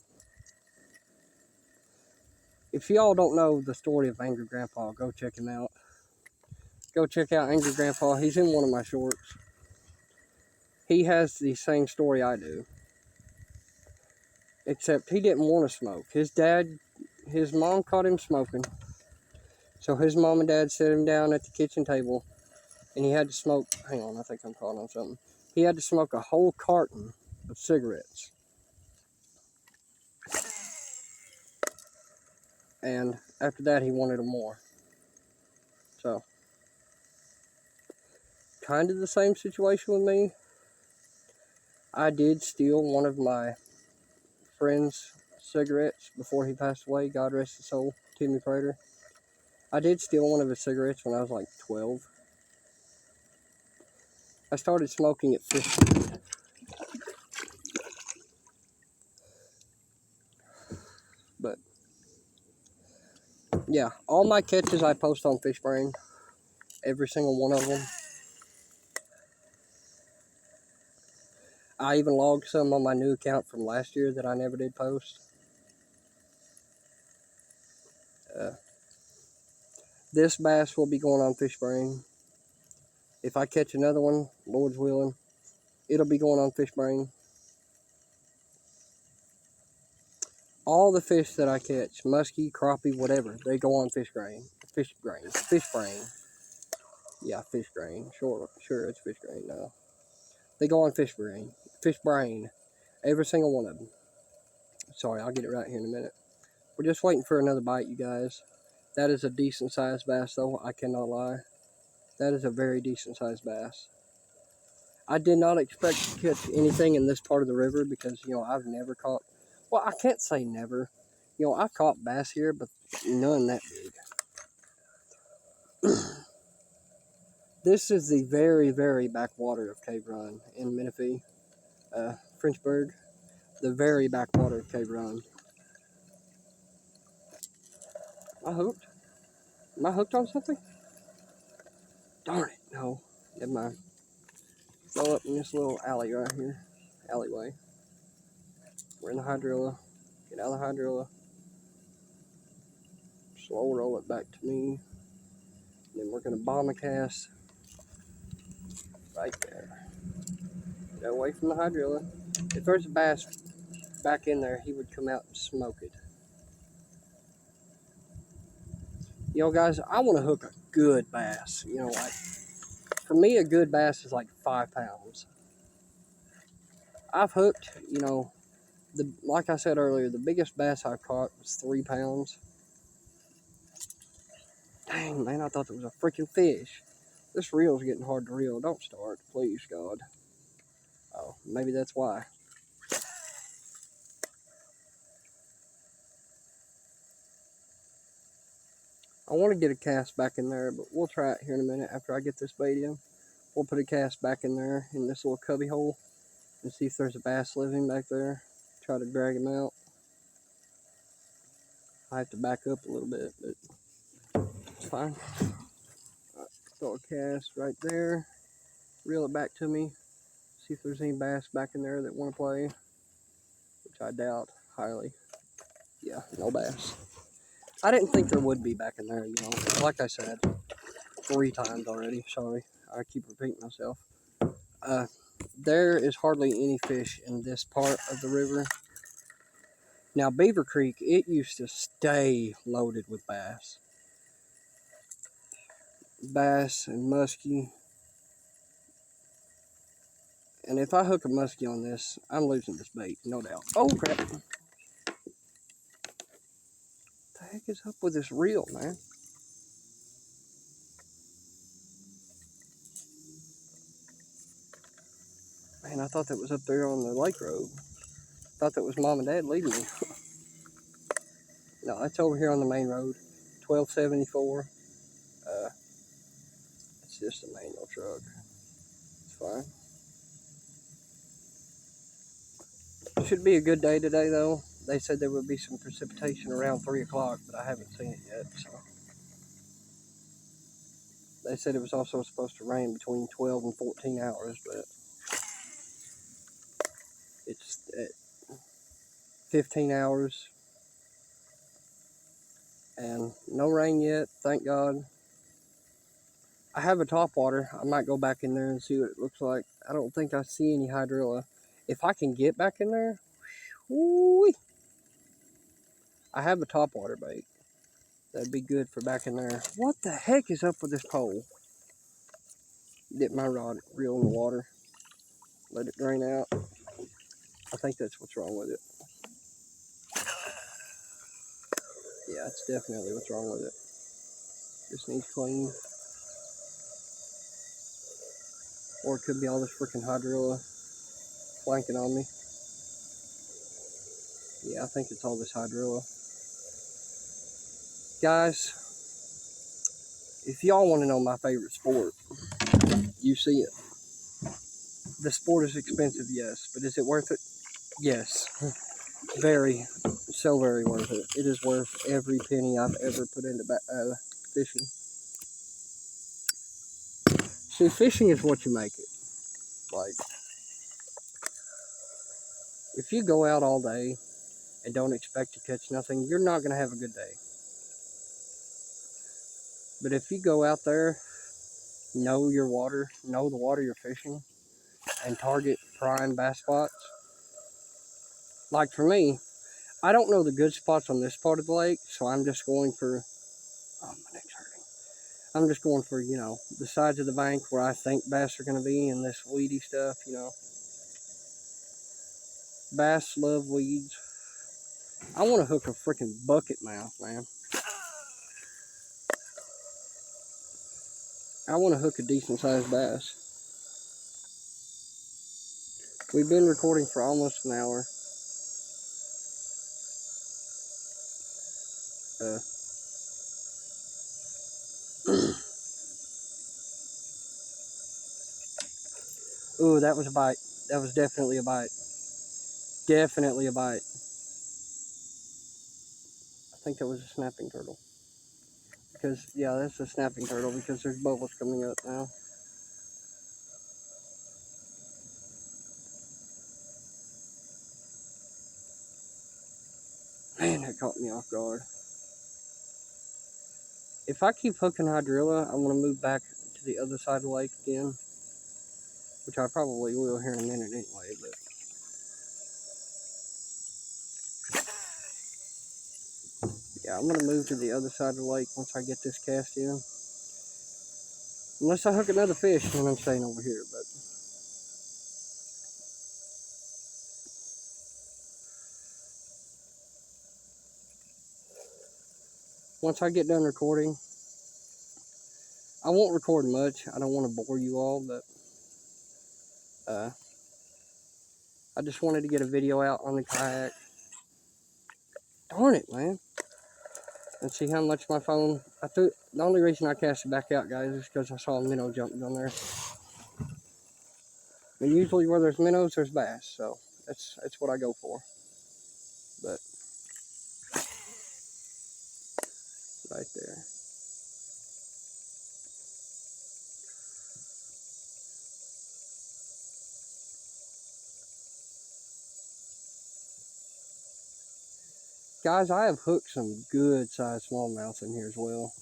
If y'all don't know the story of Angry Grandpa, go check him out. Go check out Angry Grandpa. He's in one of my shorts. He has the same story I do. Except he didn't want to smoke. His mom caught him smoking. So his mom and dad set him down at the kitchen table. And he had to smoke, hang on, I think I'm calling on something. He had to smoke a whole carton of cigarettes. And after that, he wanted more. So, kind of the same situation with me. I did steal one of my friend's cigarettes before he passed away. God rest his soul, Timmy Prater. I did steal one of his cigarettes when I was like 12. I started smoking at 15. But, yeah, all my catches I post on FishBrain. Every single one of them. I even logged some on my new account from last year that I never did post. This bass will be going on FishBrain. If I catch another one, Lord's willing, it'll be going on FishBrain. All the fish that I catch, muskie, crappie, whatever, they go on FishBrain. FishBrain. Yeah, FishBrain. Sure, it's FishBrain now. They go on FishBrain. FishBrain. Every single one of them. Sorry, I'll get it right here in a minute. We're just waiting for another bite, you guys. That is a decent sized bass, though. I cannot lie. That is a very decent sized bass. I did not expect to catch anything in this part of the river because, I've never caught. Well, I can't say never. I've caught bass here, but none that big. This is the very, very backwater of Cave Run in Menifee, Frenchburg. The very backwater of Cave Run. Am I hooked? Am I hooked on something? Darn it, no. Never mind. Roll up in this little alley right here. Alleyway. We're in the hydrilla. Get out of the hydrilla. Slow roll it back to me. And then we're going to bomb a cast right there. Get away from the hydrilla. If there's a bass back in there, he would come out and smoke it. Guys, I want to hook a good bass. Like, for me, a good bass is like 5 pounds. I've hooked, like I said earlier, the biggest bass I've caught was 3 pounds. Dang, man, I thought it was a freaking fish. This reel's getting hard to reel. Don't start, please, God. Oh, maybe that's why. I want to get a cast back in there, but we'll try it here in a minute after I get this bait in. We'll put a cast back in there in this little cubby hole and see if there's a bass living back there. Try to drag him out. I have to back up a little bit, but it's fine. Right, throw a cast right there. Reel it back to me. See if there's any bass back in there that want to play, which I doubt highly. Yeah, no bass. I didn't think there would be back in there, like I said 3 times already. Sorry, I keep repeating myself. There is hardly any fish in this part of the river. Now, Beaver Creek, it used to stay loaded with bass. Bass and muskie. And if I hook a muskie on this, I'm losing this bait, no doubt. Oh, crap. What the heck is up with this reel, man? Man, I thought that was up there on the lake road. I thought that was Mom and Dad leading me. No, it's over here on the main road. 1274. It's just a manual truck. It's fine. Should be a good day today, though. They said there would be some precipitation around 3 o'clock, but I haven't seen it yet. So they said it was also supposed to rain between 12 and 14 hours, but it's at 15 hours. And no rain yet, thank God. I have a topwater. I might go back in there and see what it looks like. I don't think I see any hydrilla. If I can get back in there, whoo-wee. I have a topwater bait. That'd be good for back in there. What the heck is up with this pole? Dip my reel in the water. Let it drain out. I think that's what's wrong with it. Yeah, that's definitely what's wrong with it. Just needs clean. Or it could be all this freaking hydrilla flanking on me. Yeah, I think it's all this hydrilla. Guys, if y'all want to know my favorite sport, you see it. The sport is expensive, yes, but is it worth it? Yes. Very, so very worth it. It is worth every penny I've ever put into fishing. See, fishing is what you make it. Like, if you go out all day and don't expect to catch nothing, you're not going to have a good day. But if you go out there, know your water, know the water you're fishing, and target prime bass spots. Like for me, I don't know the good spots on this part of the lake, so I'm just going for, oh, my neck's hurting. I'm just going for, the sides of the bank where I think bass are going to be and this weedy stuff, Bass love weeds. I want to hook a freaking bucket mouth, man. I want to hook a decent sized bass. We've been recording for almost an hour. Ooh, that was a bite. That was definitely a bite. Definitely a bite. I think that was a snapping turtle. Because, yeah, that's a snapping turtle because there's bubbles coming up now. Man, that caught me off guard. If I keep hooking hydrilla, I'm going to move back to the other side of the lake again. Which I probably will here in a minute anyway, but... yeah, I'm going to move to the other side of the lake once I get this cast in. Unless I hook another fish, then I'm staying over here, but... once I get done recording, I won't record much. I don't want to bore you all, but... I just wanted to get a video out on the kayak. Darn it, man. And see how much my phone... the only reason I cast it back out, guys, is because I saw a minnow jumping on there. And usually where there's minnows, there's bass. So, that's what I go for. But... right there. Guys, I have hooked some good sized smallmouth in here as well.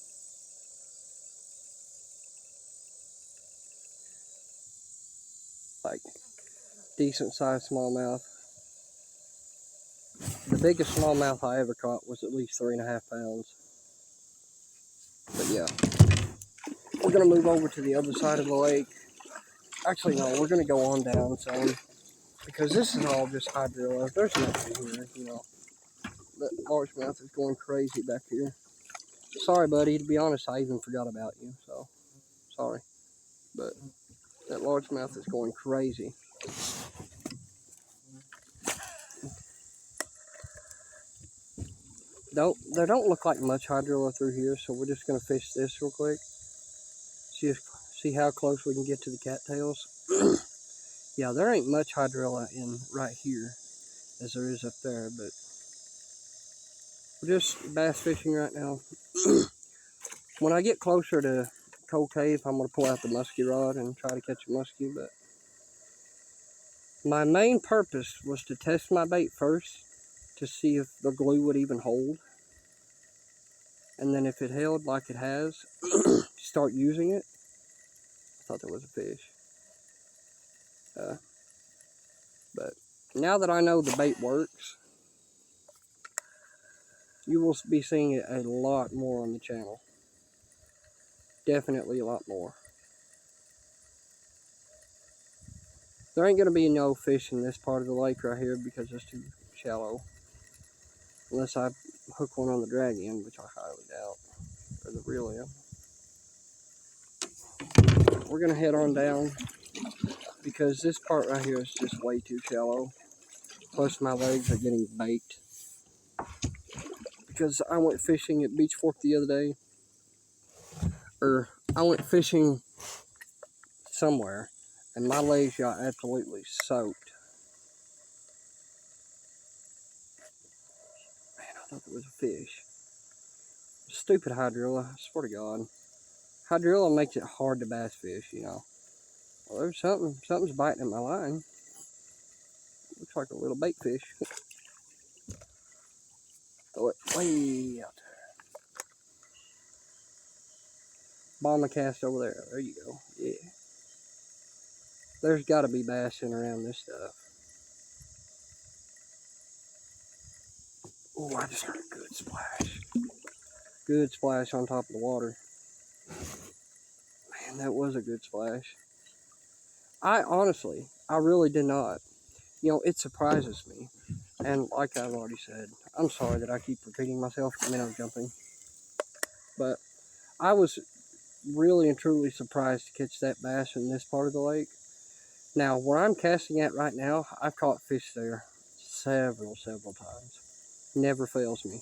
Like, decent sized smallmouth. The biggest smallmouth I ever caught was at least 3.5 pounds. But yeah, we're going to move over to the other side of the lake. Actually, no, we're going to go on down some. Because this is all just hydrilla. There's nothing here, you know. That largemouth is going crazy back here. Sorry, buddy. To be honest, I even forgot about you. So, sorry. But that largemouth is going crazy. There don't look like much hydrilla through here, so we're just going to fish this real quick. See how close we can get to the cattails. Yeah, there ain't much hydrilla in right here as there is up there, but we're just bass fishing right now. When I get closer to Cold Cave, I'm going to pull out the muskie rod and try to catch a muskie, but my main purpose was to test my bait first to see if the glue would even hold. And then if it held like it has, start using it. I thought that was a fish. But now that I know the bait works, you will be seeing it a lot more on the channel. Definitely a lot more. There ain't going to be no fish in this part of the lake right here because it's too shallow. Unless I hook one on the drag end, which I highly doubt. Or the reel end. We're going to head on down because this part right here is just way too shallow. Plus my legs are getting baked. Because I went fishing at Beach Fork the other day. Or I went fishing somewhere. And my legs got absolutely soaked. Man, I thought it was a fish. Stupid hydrilla, I swear to God. Hydrilla makes it hard to bass fish, you know. Well, there's something's biting at my line. Looks like a little bait fish. Throw it way out there. Bomber cast over there. There you go. Yeah. There's got to be bass in around this stuff. Oh, I just heard a good splash. Good splash on top of the water. Man, that was a good splash. I really did not. You know, it surprises me. And like I've already said, I'm sorry that I keep repeating myself. I mean, I'm jumping. But I was really and truly surprised to catch that bass in this part of the lake. Now, where I'm casting at right now, I've caught fish there several times. Never fails me.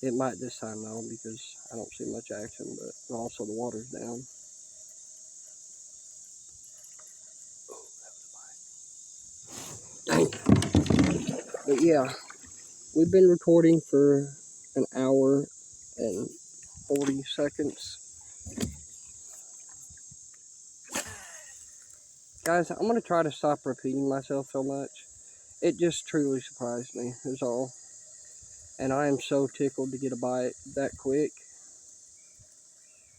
It might this time though, because I don't see much action, but also the water's down. Dang. But yeah, we've been recording for an hour and 40 seconds. Guys, I'm going to try to stop repeating myself so much. It just truly surprised me, is all. And I am so tickled to get a bite that quick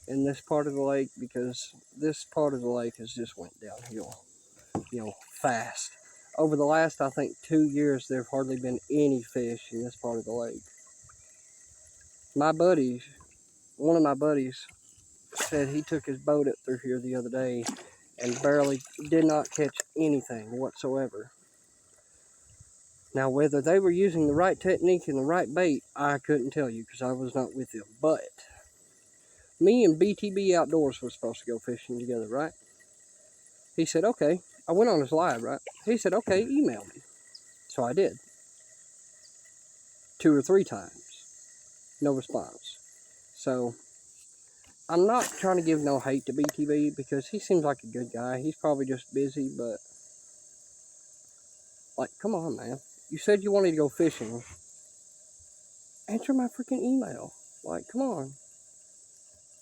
in this part of the lake, because this part of the lake has just went downhill, fast. Over the last, I think, 2 years, there have hardly been any fish in this part of the lake. One of my buddies said he took his boat up through here the other day and did not catch anything whatsoever. Now, whether they were using the right technique and the right bait, I couldn't tell you because I was not with them. But me and BTB Outdoors were supposed to go fishing together, right? He said, okay. I went on his live, right? He said, okay, email me. So I did. 2 or 3 times. No response. So I'm not trying to give no hate to BTB because he seems like a good guy. He's probably just busy, but like, come on, man. You said you wanted to go fishing. Answer my freaking email. Like, come on.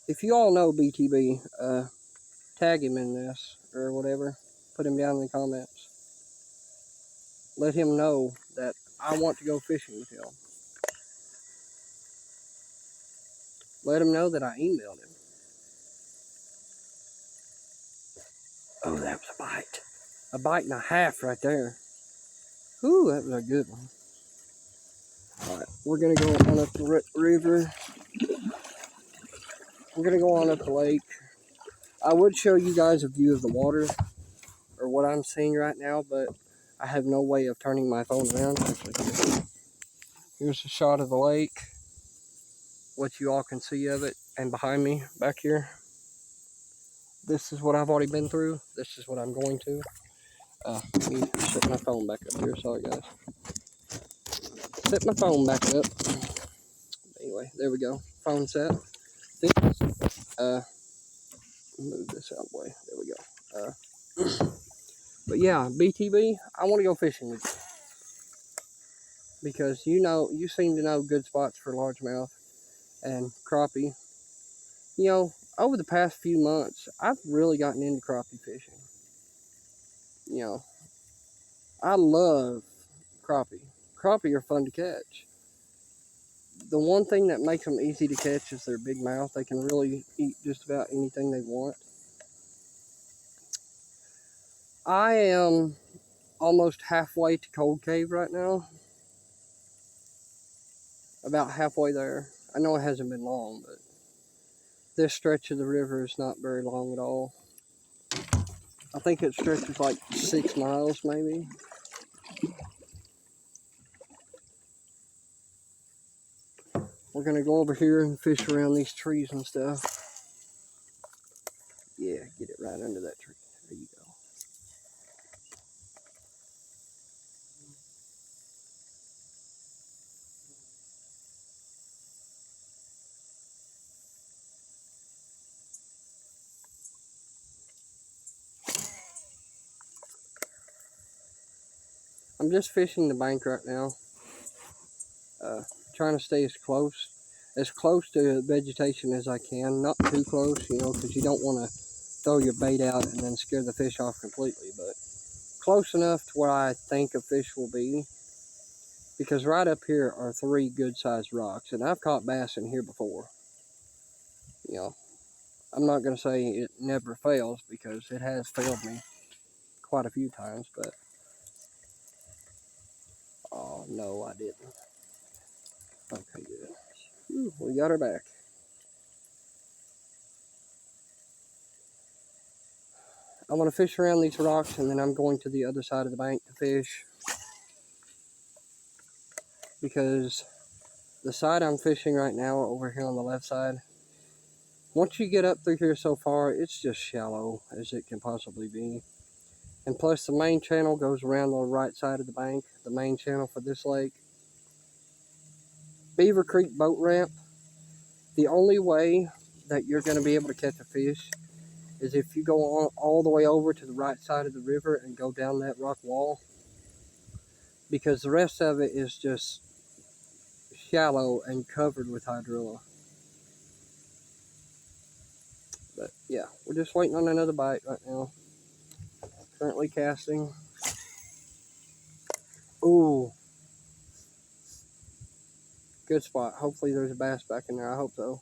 If you all know BTB, tag him in this or whatever. Put him down in the comments. Let him know that I want to go fishing with him. Let him know that I emailed him. Oh, that was a bite. A bite and a half right there. Ooh, that was a good one. Alright, we're going to go on up the river. We're going to go on up the lake. I would show you guys a view of the water, or what I'm seeing right now, but I have no way of turning my phone around. Actually, here's a shot of the lake, what you all can see of it, and behind me, back here, this is what I've already been through. This is what I'm going to. Let me set my phone back up here. Sorry, guys. Set my phone back up. Anyway, there we go. Phone set. Move this out of the way. There we go. But yeah, BTB, I want to go fishing with you. Because you seem to know good spots for largemouth and crappie. Over the past few months, I've really gotten into crappie fishing. I love crappie. Crappie are fun to catch. The one thing that makes them easy to catch is their big mouth. They can really eat just about anything they want. I am almost halfway to Cold Cave right now. About halfway there. I know it hasn't been long, but this stretch of the river is not very long at all. I think it stretches like 6 miles maybe. We're going to go over here and fish around these trees and stuff. Yeah, get it right under that tree. There you go. I'm just fishing the bank right now. Trying to stay as close to vegetation as I can. Not too close, because you don't want to throw your bait out and then scare the fish off completely. But close enough to where I think a fish will be. Because right up here are 3 good-sized rocks. And I've caught bass in here before. I'm not going to say it never fails, because it has failed me quite a few times. But, oh, no, I didn't. Okay, good. Ooh, we got her back. I want to fish around these rocks, and then I'm going to the other side of the bank to fish. because the side I'm fishing right now over here on the left side, once you get up through here so far, it's just shallow as it can possibly be. And plus the main channel goes around the right side of the bank, the main channel for this lake. Beaver Creek boat ramp, the only way that you're going to be able to catch a fish is if you go on all the way over to the right side of the river and go down that rock wall, because the rest of it is just shallow and covered with hydrilla. But yeah, we're just waiting on another bite right now. Currently casting. Ooh, good spot. Hopefully there's a bass back in there. I hope so.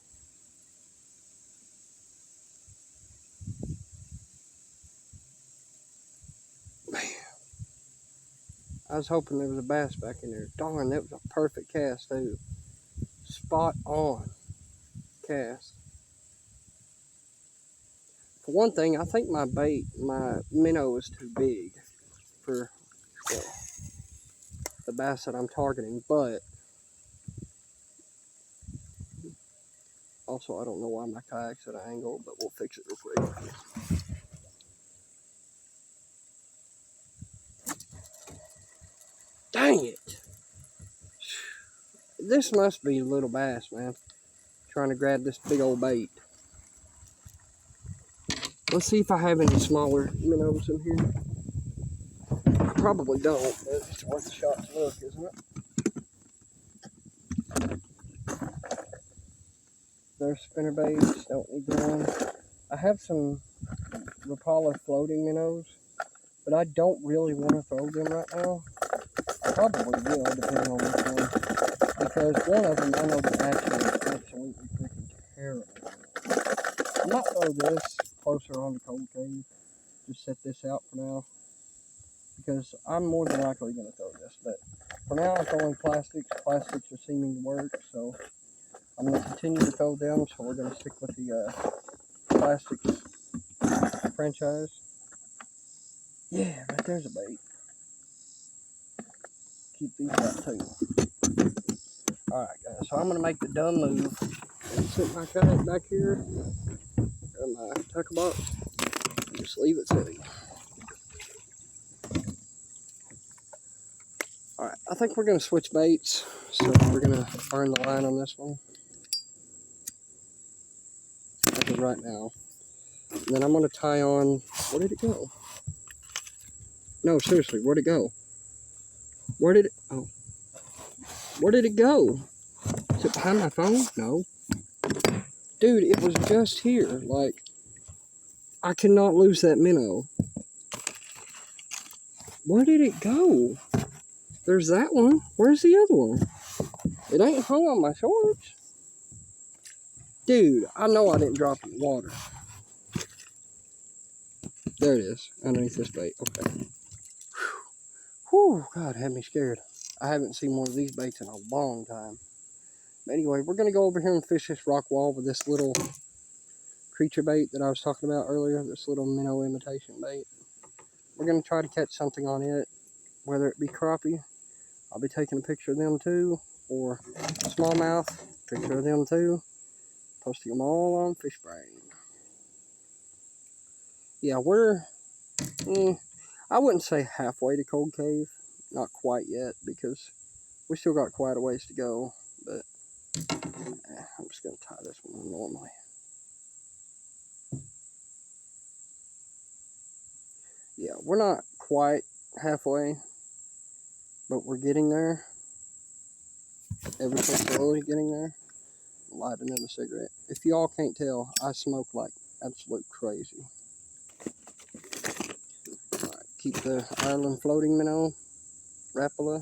Man, I was hoping there was a bass back in there. Darn, that was a perfect cast too. Spot on cast. For one thing, I think my minnow is too big for the bass that I'm targeting, but also I don't know why my kayak's at an angle, but we'll fix it real quick. Dang it! This must be a little bass, man. Trying to grab this big old bait. Let's see if I have any smaller minnows in here. I probably don't, but it's worth a shot to look, isn't it? There's spinnerbaits, don't need them. I have some Rapala floating minnows, but I don't really want to throw them right now. I probably will, depending on which one. Because one of them I know the action is absolutely freaking terrible. I might throw this closer on the Cold Cave. Just set this out for now. Because I'm more than likely going to throw this. But for now, I'm throwing plastics. Plastics are seeming to work, so I'm going to continue to throw them. So we're going to stick with the plastics franchise. Yeah, right there's a bait. Keep these out too. Alright guys, so I'm going to make the dumb move and sit my kayak back here in my tackle box and just leave it sitting. Alright, I think we're going to switch baits, so we're going to burn the line on this one. As of right now. And then I'm going to tie on, where did it go? No, seriously, where'd it go? Where did it, oh. Where did it go? Is it behind my phone? No. Dude, it was just here. Like, I cannot lose that minnow. Where did it go? There's that one. Where's the other one? It ain't hung on my shorts. Dude, I know I didn't drop it in water. There it is, underneath this bait. Okay. Whew, God, had me scared. I haven't seen one of these baits in a long time. But anyway, we're going to go over here and fish this rock wall with this little creature bait that I was talking about earlier. This little minnow imitation bait. We're going to try to catch something on it, whether it be crappie. I'll be taking a picture of them too, or smallmouth, picture of them too. Posting them all on FishBrain. Yeah, we're, I wouldn't say halfway to Cold Cave. Not quite yet, because we still got quite a ways to go. But I'm just going to tie this one normally. Yeah, we're not quite halfway, but we're getting there. Ever so slowly getting there. Light another cigarette. If y'all can't tell, I smoke like absolute crazy. Alright, keep the Ireland floating minnow, Rapala,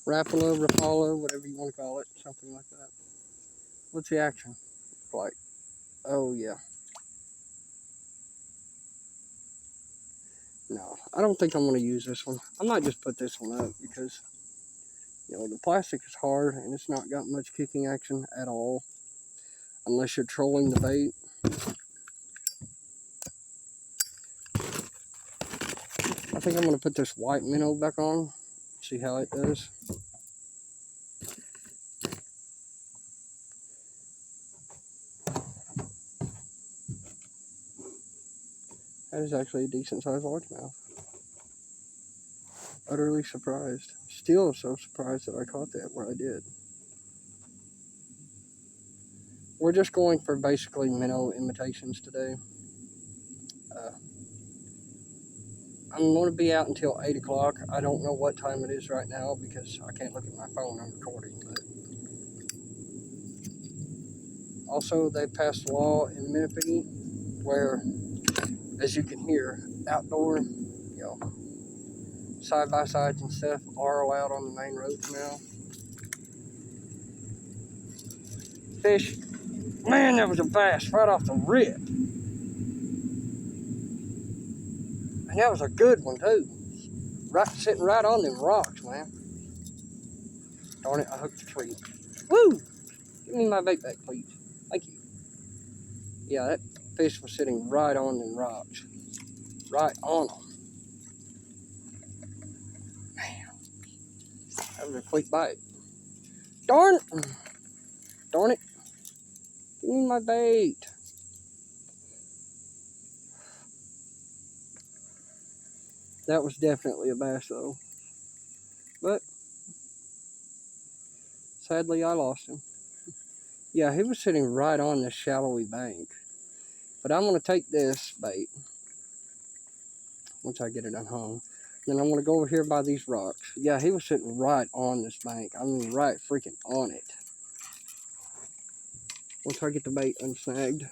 Rapala, whatever you want to call it, something like that. What's the action? Like, oh yeah. No, I don't think I'm going to use this one. I might just put this one up because, you know, the plastic is hard and it's not got much kicking action at all. Unless you're trolling the bait. I I think I'm going to put this white minnow back on, see how it does. That is actually a decent sized largemouth. Utterly surprised. Still so surprised that I caught that where I did. We're just going for basically minnow imitations today. I'm going to be out until 8 o'clock. I don't know what time it is right now because I can't look at my phone. I'm recording. But also, they passed a law in Mississippi where, as you can hear, outdoor, side-by-sides and stuff are allowed on the main roads now. Fish, man, that was a bass right off the rip. And that was a good one, too. Sitting right on them rocks, man. Darn it, I hooked the tree. Woo! Give me my bait back, please. Thank you. Yeah, that fish was sitting right on them rocks. Right on them. Man, that was a quick bite. Darn it! Darn it. Give me my bait. That was definitely a bass, though. But, sadly, I lost him. Yeah, he was sitting right on this shallowy bank. But I'm going to take this bait once I get it unhung. Then I'm going to go over here by these rocks. Yeah, he was sitting right on this bank. I mean, right freaking on it. Once I get the bait unsnagged.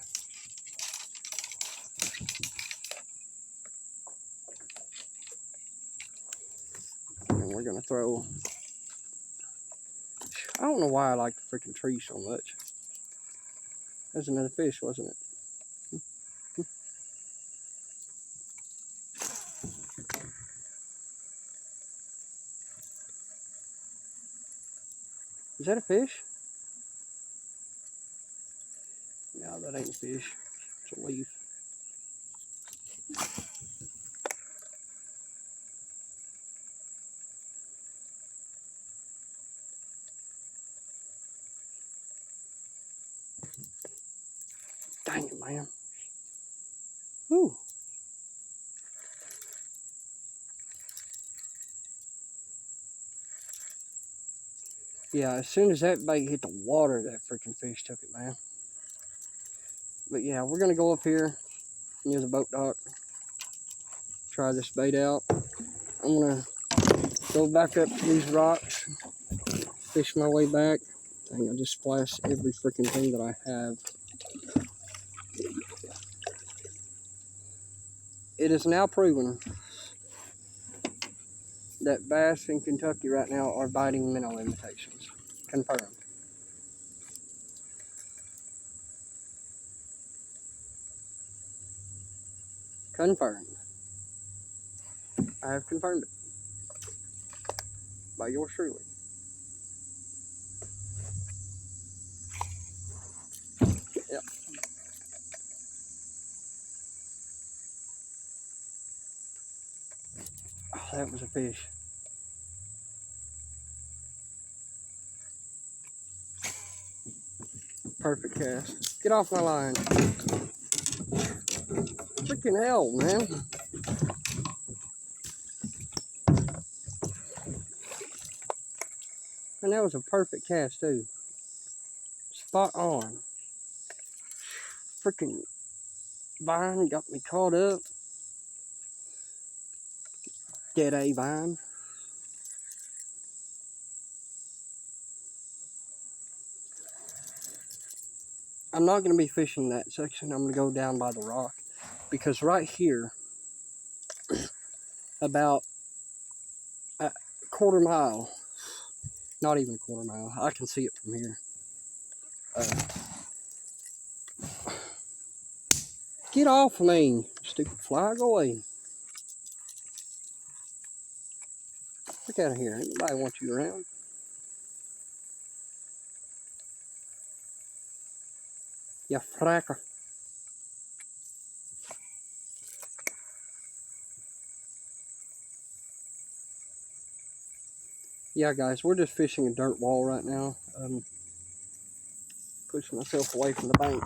And we're going to throw... I don't know why I like the freaking tree so much. There's another fish, wasn't it? Is that a fish? No, that ain't a fish. It's a leaf. Dang it, man. Whew. Yeah, as soon as that bait hit the water, that freaking fish took it, man. But yeah, we're going to go up here near the boat dock. Try this bait out. I'm going to go back up to these rocks. Fish my way back. Dang, I just splashed every freaking thing that I have. It is now proven that bass in Kentucky right now are biting minnow imitations. Confirmed. Confirmed. I have confirmed it. By yours truly. Yep. Oh, that was a fish. Perfect cast. Get off my line. Freaking hell, man. And that was a perfect cast, too. Spot on. Freaking vine got me caught up. Dead A vine. I'm not going to be fishing that section. I'm going to go down by the rock. Because right here, about a quarter mile, not even a quarter mile, I can see it from here. Get off me, stupid fly, go away. Look out of here, ain't nobody wants you around. You fracker. Yeah, guys, we're just fishing a dirt wall right now. Pushing myself away from the bank.